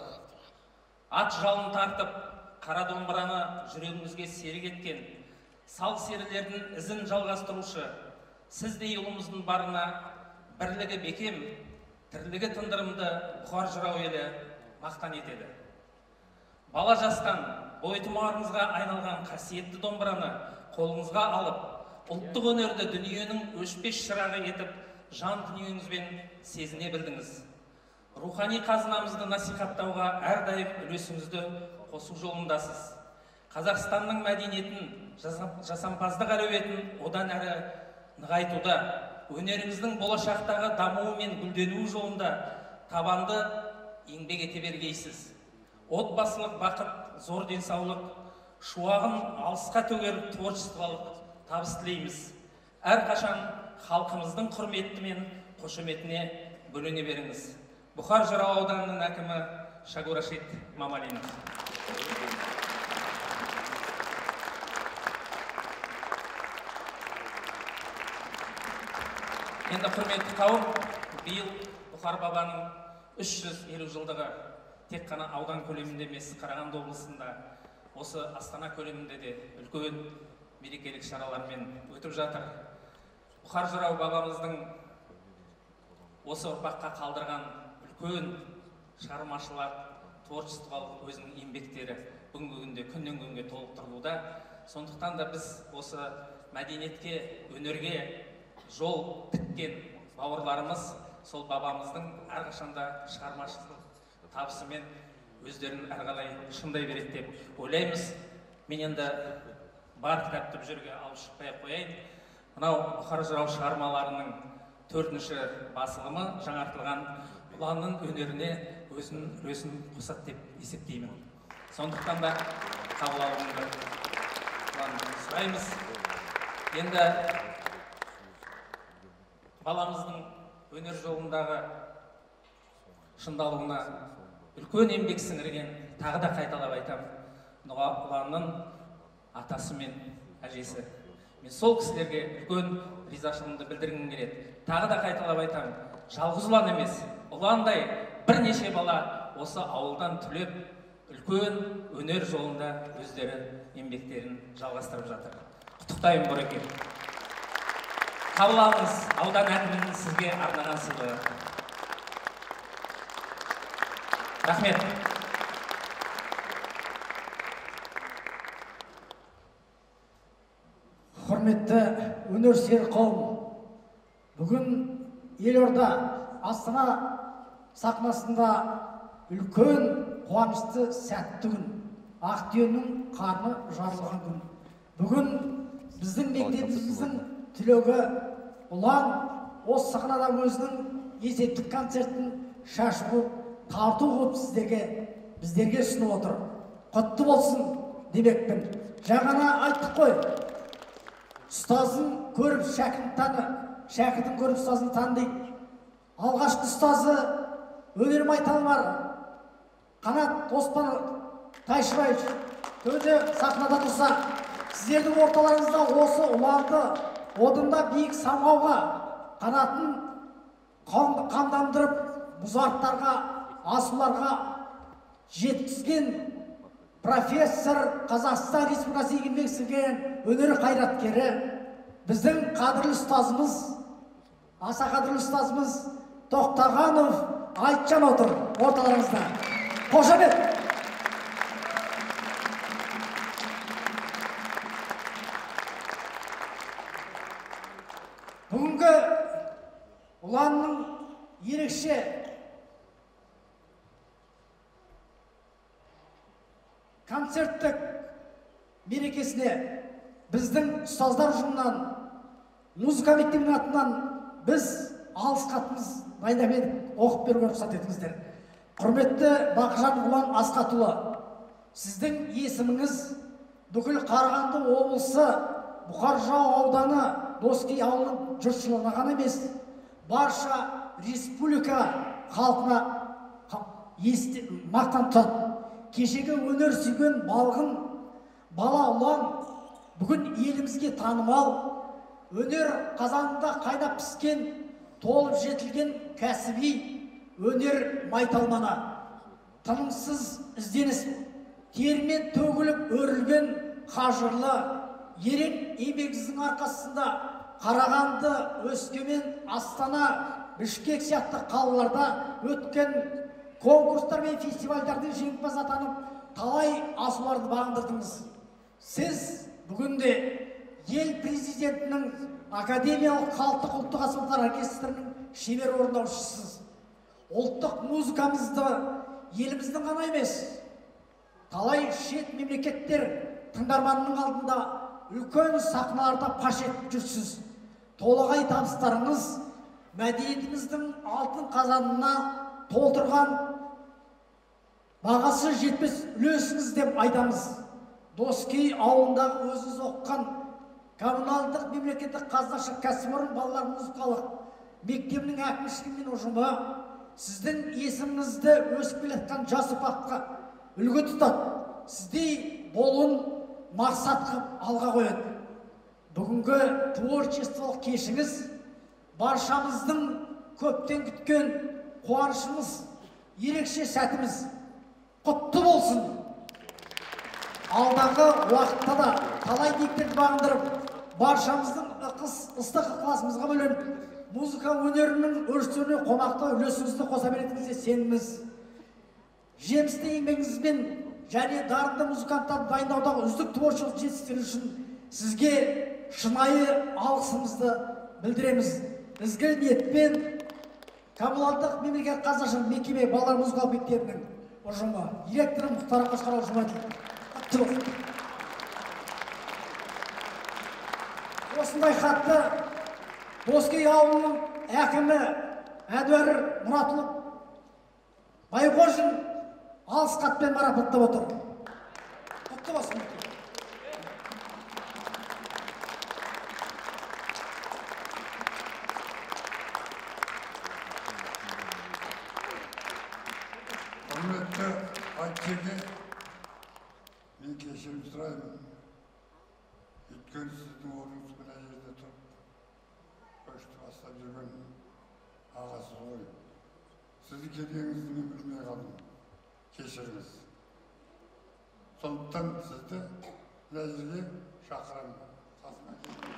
ат жалын тартып, қара домбыраны жүрегімізге серік еткен, сал серілердің ізін жалғастырушы, сіздей ұлымыздың барына бірлігі бекем, тірлігі тындырымды Бұқар жырау елі мақтан етеді. Бала жастан бойтұмарыңызға айналған қасиетті домбыраны қолыңызға алып, ұлттық өнерді дүниенің өшпес шырағы етіп, жан дүниеңізбен сезіне білдіңіз. Рухани қазынамызды насихаттауға әрдайым үлесіңізді қосу жолындасыз. Қазақстанның мәдениетін, жасампаздық әлеуетін одан әрі нығайтуда, өнеріңіздің болашақтағы дамуы мен гүлденуі жолында табанды еңбек ете бергейсіз. Отбасылық бақыт, зор денсаулық, шуағын алысқа төгер творчестволық табыс тілейміз. Әрқашан халқымыздың құрметі мен қошеметіне бөлене беріңіз. Бұқар жырау ауданының әкімі Шагурашид Мамалинов. Енді құрметті қауым, биыл Бұқар бабаның 350 жылдығы тек қана аудан көлемінде емес, Қарағанды облысында, осы Астана көлемінде де үлкен мерекелік шаралармен өтіп жатыр. Бұқар жырау бабамыздың осы ұрпаққа қалдырған үлкен шығармашылар, творчестволық өзінің еңбектері бүгінгі күнде күннен күнге толықтырылуда. Сондықтан да біз осы мәдениетке, өнерге жол тіккен бауырларымыз сол бабамыздың әрқашанда шығармашылық табысымен өздерін әрқалай шыңдай береді деп ойлаймыз. Мен енді бар кітапты бұл жерге алып шықпай қояйын. Мынау Бұқар жырау шығармаларының 4-ші басылымы жаңартылған ұланның өнеріне өзінің үлесін қосады деп есептеймін. Сондықтан да қабыл алуыңызды сұраймыз. Енді баламыздың өнер жолындағы шыңдалуына үлкен еңбек сіңірген, тағы да қайталап айтамын, ұланның атасы мен әжесі. Мен сол кісілерге үлкен ризашылығымды білдіргім келеді. Тағы да қайталап айтамын, жалғыз ұлан емес, ұландай бірнеше бала осы ауылдан түлеп, үлкен өнер жолында өздері еңбектерін жалғастырып жатыр. Құттықтаймын Бұрекең. Қабыл алыңыз, аудан әкімінің сізге арнаған сыйлығы. Рахмет. Құрметті өнерсүйер қауым, бүгін елорда Астана сахнасында үлкен қуанышты сәтті күн. Ақтүйеннің қарны жарылған күн. Бүгін біздің мектебіміздің түлегі ұлан осы сахнада өзінің есептік концертін шашу тарту қылып біздерге ұсынып отыр. Құтты болсын демекпін. Жаңа айттық қой. Ұстазын көріп шәкіртін таны, шәкіртін көріп ұстазын таны дейді. Алғашқы ұстазы өнер майталмар Қанат Оспан Тайшыбаев төде сахнада тұрса, сіздердің орталарыңызда осы ұланды одында биік самғауға қанатын қамдандырып, мұзарттарға, асуларға жеткізген профессор, Қазақстан Республикасы еңбек сіңірген өнер қайраткері, біздің қадірлі ұстазымыз, аса қадірлі ұстазымыз Тоқтағанов Айтжан отыр орталарыңызда. Қошемет! Бүгінгі ұланның ерекше концерттік мерекесіне біздің ұстаздар ұжымынан, музыка мектебінің атынан біз алғыс хатымыз дайындап едік, оқып беруге рұқсат етіңіздер. Құрметті Бақытжан Ұлан Асқатұлы, сіздің есіміңіз бүкіл Қарағанды облысы, Бұқар жырау ауданы, Доскей ауылының жұртшылығына ғана емес, барша республика халқына мақтан тұтады. Кешегі өнер сүйген балғын бала ұлан бүгін елімізге танымал, өнер қазанында қайнап піскен, толып жетілген кәсіби өнер майталманы. Тынымсыз ізденіс, термен төгіліп өрілген қажырлы, ерен еңбегіңіздің арқасында Қарағанды, Өскемен, Астана, Бішкек сияқты қалаларда өткен конкурстар мен фестивальдардың жеңімпаз атанып, талай асуларды бағындырдыңыз. Сіз бүгінде ел президентінің академиялық халықтық ұлттық аспаптар оркестрінің шебер орындаушысыз. Ұлттық музыкамызды еліміздің ғана емес, талай шет мемлекеттер тыңдарманының алдында үлкен сахналарда паш етіп жүрсіз. Толағай табыстарыңыз мәдениетіміздің алтын қазанына толтырған бағасы жетпес үлесіңіз деп айтамыз. Доскей ауылындағы өзіңіз оқыған коммуналдық мемлекеттік қазынашылық кәсіпорын балалар музыкалық мектебінің әкімшілігі мен ұжымы сіздің есіміңізді өсіп келе жатқан жас ұрпаққа үлгі тұтады. Сіздей болуын мақсат қылып алға қояды. Бүгінгі творчестволық кешіңіз баршамыздың көптен күткен қуанышымыз, ерекше сәтіміз. Құтты болсын. Алдағы уақытта да талай биіктерді бағындырып, баршамыздың ыстық ықыласымызға бөленіп, музыка өнерінің өрістеуіне қомақты үлесіңізді қоса беретініңізге сеніміз. Жемісті еңбегіңізбен және дарынды музыканттарды дайындаудағы үздік творчылық жетістіктер үшін сізге шынайы алғысымызды білдіреміз. ізгі ниетпен Коммуналдық мемлекет қазашын мекеме балалар музыкалық мектебінің ұжымы директоры Мұхтар Қошқаров Жұмаділ. Құтты болсын. Осындай хатты Доскей ауылының әкімі Әнуар Мұратұлы Байғожин алғыс хатпен марапаттап отыр. Құтты болсын. Құрметті Айтжеке, мен кешірім сұраймын. Өйткені сіздің орныңыз мына жерде тұрып, көшті бастап жүрген ағасы ғой. Сіздің келгеніңізді мен білмей қалдым. Кешіріңіз. Сондықтан сізді мына жерге шақырамын. Қасыма келіңіз.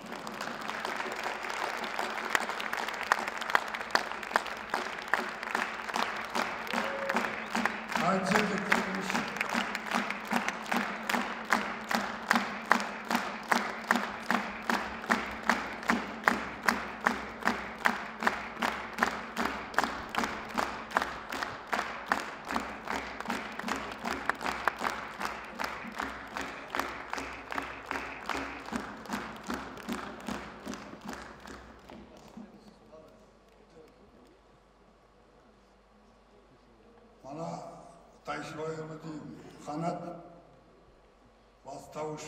Айтжеке келіңіз. Мана Тайшыбайұлы деймін, қанат, бастауыш,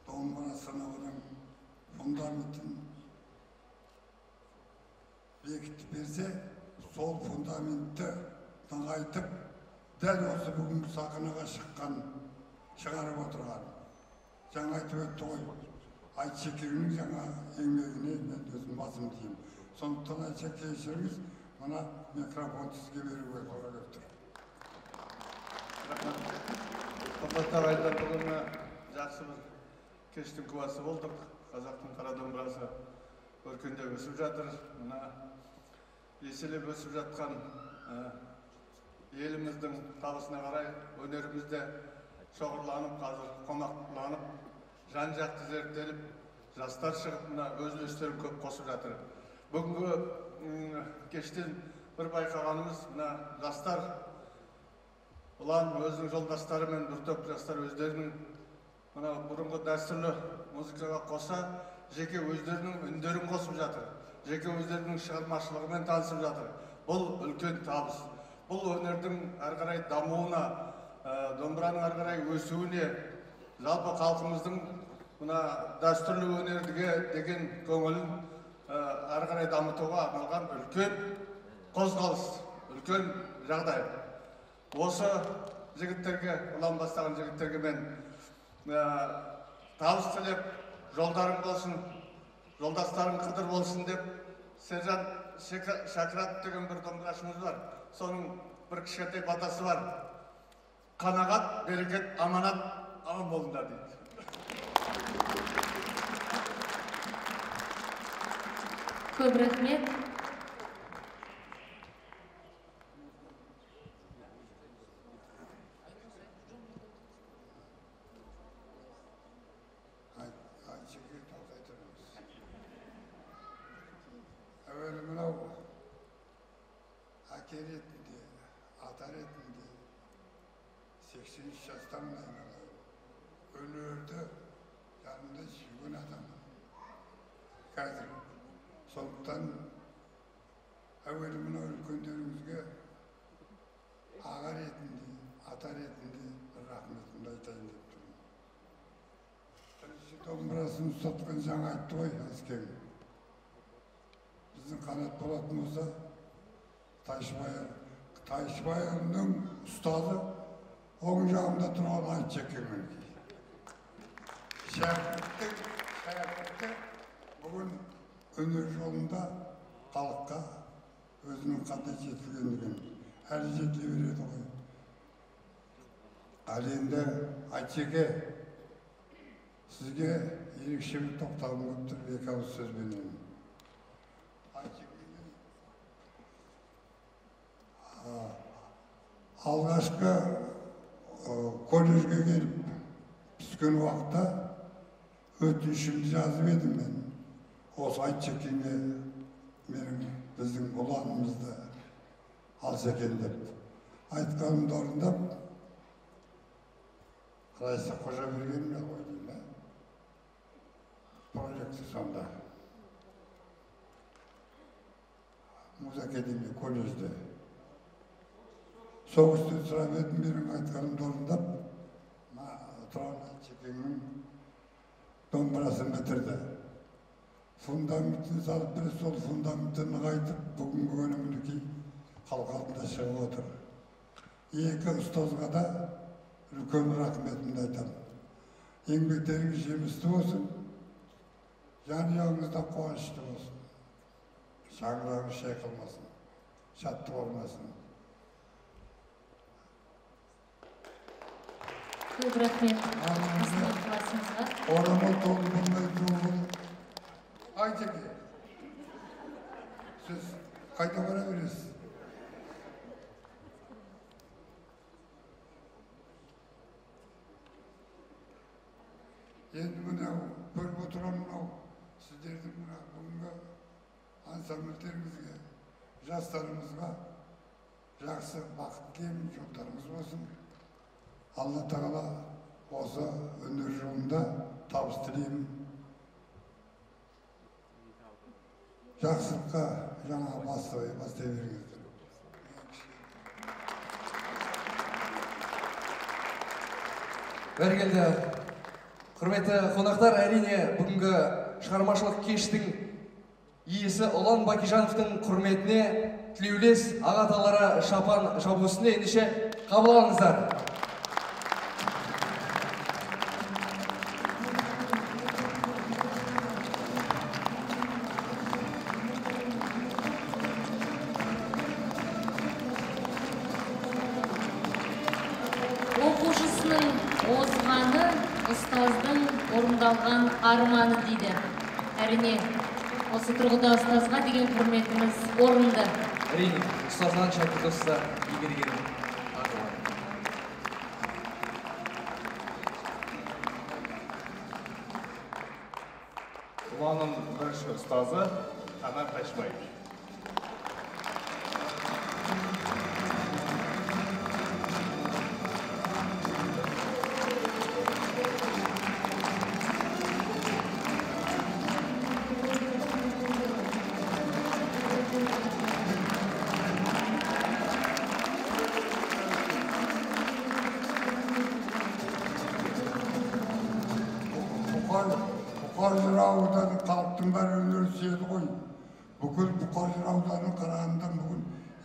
домбыра сыныбының фундаментін бекітіп берсе, сол фундаментті нығайтып, дәл осы бүгінгі сахнаға шығарып отырған. Жаңа айтып өтті ғой, Айтжекеңнің жаңа еңбегіне мен өзім басым деймін. Сондықтан Айтжеке кешіріңіз, мына микрофон сізге беруге тура келіп тұр. Құрметті ағайындар, бүгін жақсы бір кештің куәсі болдық. Қазақтың қара домбырасы өркендеп өсіп жатыр. Мына еселеп өсіп жатқан еліміздің табысына қарай өнерімізде шоғырланып, қазір қомақтанып, жан-жақты зерттеліп, жастар шығып, мына өз үлестерін көп қосып жатыр. Бүгінгі кештен бір байқағанымыз, мына жастар ұлан өзінің жолдастары мен бір топ жастар өздерінің мына бұрынғы дәстүрлі музыкаға қоса, жеке өздерінің үндерін қосып жатыр. Жеке өздерінің шығармашылығымен танысып жатыр. Бұл үлкен табыс. Бұл өнердің әрі қарай дамуына, домбыраның әрі қарай өсуіне, жалпы халқымыздың мына дәстүрлі өнерге деген көңілін әрі қарай дамытуға арналған үлкен қозғалыс, үлкен жағдай. Осы жігіттерге, ұлан бастаған жігіттерге мен табыс тілеп, жолдарың болсын, жолдастарың қыдыр болсын деп, Сержант Шакрат деген бір домбырашымыз бар. Соның бір кішкентай батасы бар. Қанағат, берекет, аманат, аман болыңдар дейді. Көп рахмет. Әуелі мынау әке ретінде, ата ретінде 83 жастамын айналайын. Өнерді жанымда сүйген адамым. Қазір. Сондықтан әуелі мынау үлкендеріңізге аға ретінде, ата ретінде бір рахметімді айтайын деп тұрмын. Бірінші домбырасын ұстатқан жаңа айтты ғой, әскер. Біздің қанат болатын болса, Тайшыбайұлының ұстазы оң жағында тұрған Айтжеке мінекей. Шәкірті бүгін өнер жолында халыққа өзінің қандай жетілгендігін әлі жете береді ғой. Ал енді Айтжеке, сізге ерекше бір тоқталғым келіп тұр, екі ауыз сөзбенен. Алғашқы колледжге келіп түскен уақытта өтінішімді жазып едім мен. осы Айтжекеңе менің біздің ұланымызды алса екен деп айтқанымды орындап, Райса Қожабергеніне қойдым да. Проекті сонда. Музыка академия колледжде. Соғысты сұрап едім, менің айтқанымды орындап, Тұран Айтжекеңнің домбырасын бітірді. Фундаментін салып бір сол фундаментін нығайтып, бүгінгі күні мінекей халық алдында шығып отыр. Екі ұстазға да үлкен рахметімді айтамын. Еңбектеріңіз жемісті болсын, жанұяңызда қуанышты болсын. Шаңырағыңыз шайқалмасын, шаттық орнасын. Көп рахмет. Орамал толы болмай жол. Айтеке, сіз қайда бара бересіз? Енді мынау көріп отырам, мынау сіздердің мына бүгінгі ансамбльдеріңізге, жастарымызға жақсы бақыт тілеймін, жолдарыңыз болсын. Алла тағала осы өнер жолында табыс тілеймін. Жақсылыққа жаңа бастай беріңіздер. Бәркелді, құрметті қонақтар, әрине бүгінгі шығармашылық кештің иесі Ұлан Бакижановтың құрметіне тілеулес ағаталары шапан жабусыны ендеше қабыл алыңыздар. Оқушысының озғаны ұстаздың орындалған арманы дейді. Әрине, осы тұрғыда ұстазға деген құрметіміз орынды. Әрине, ұстаздан шәкірт ұста игерген ақылы. Ұланның бірінші ұстазы Қанат Тайшыбаев. Бұқар жырауданы халықтың бәрі өнер сүйеді ғой. Бүкіл Бұқар жырауданы қарағанда бүгін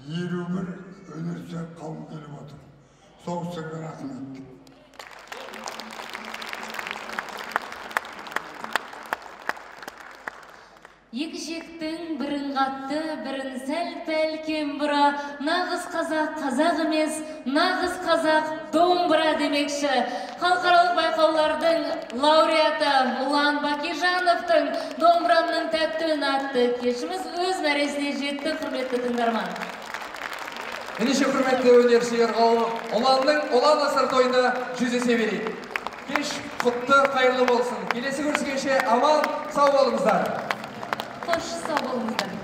51 өнер сүйеді қауым келіп отыр. Сол сізге рахмет. Екі жектің бірін қатты, бірін сәл-пәл кембұра, нағыз қазақ қазақ емес, нағыз қазақ домбыра демекші. Халықаралық байқаулардың лауреаты Ұлан Бакижановтың домбырамның тәтті үні атты кешіміз өз мәресіне жетті, құрметті тыңдарман. Ендеше құрметті өнерсүйер қауым, Ұлан асыр тойында жүздесе берейік. Кеш құтты қайырлы болсын. Келесі көріскенше аман сау болыңыздар. Қош сау болыңыздар.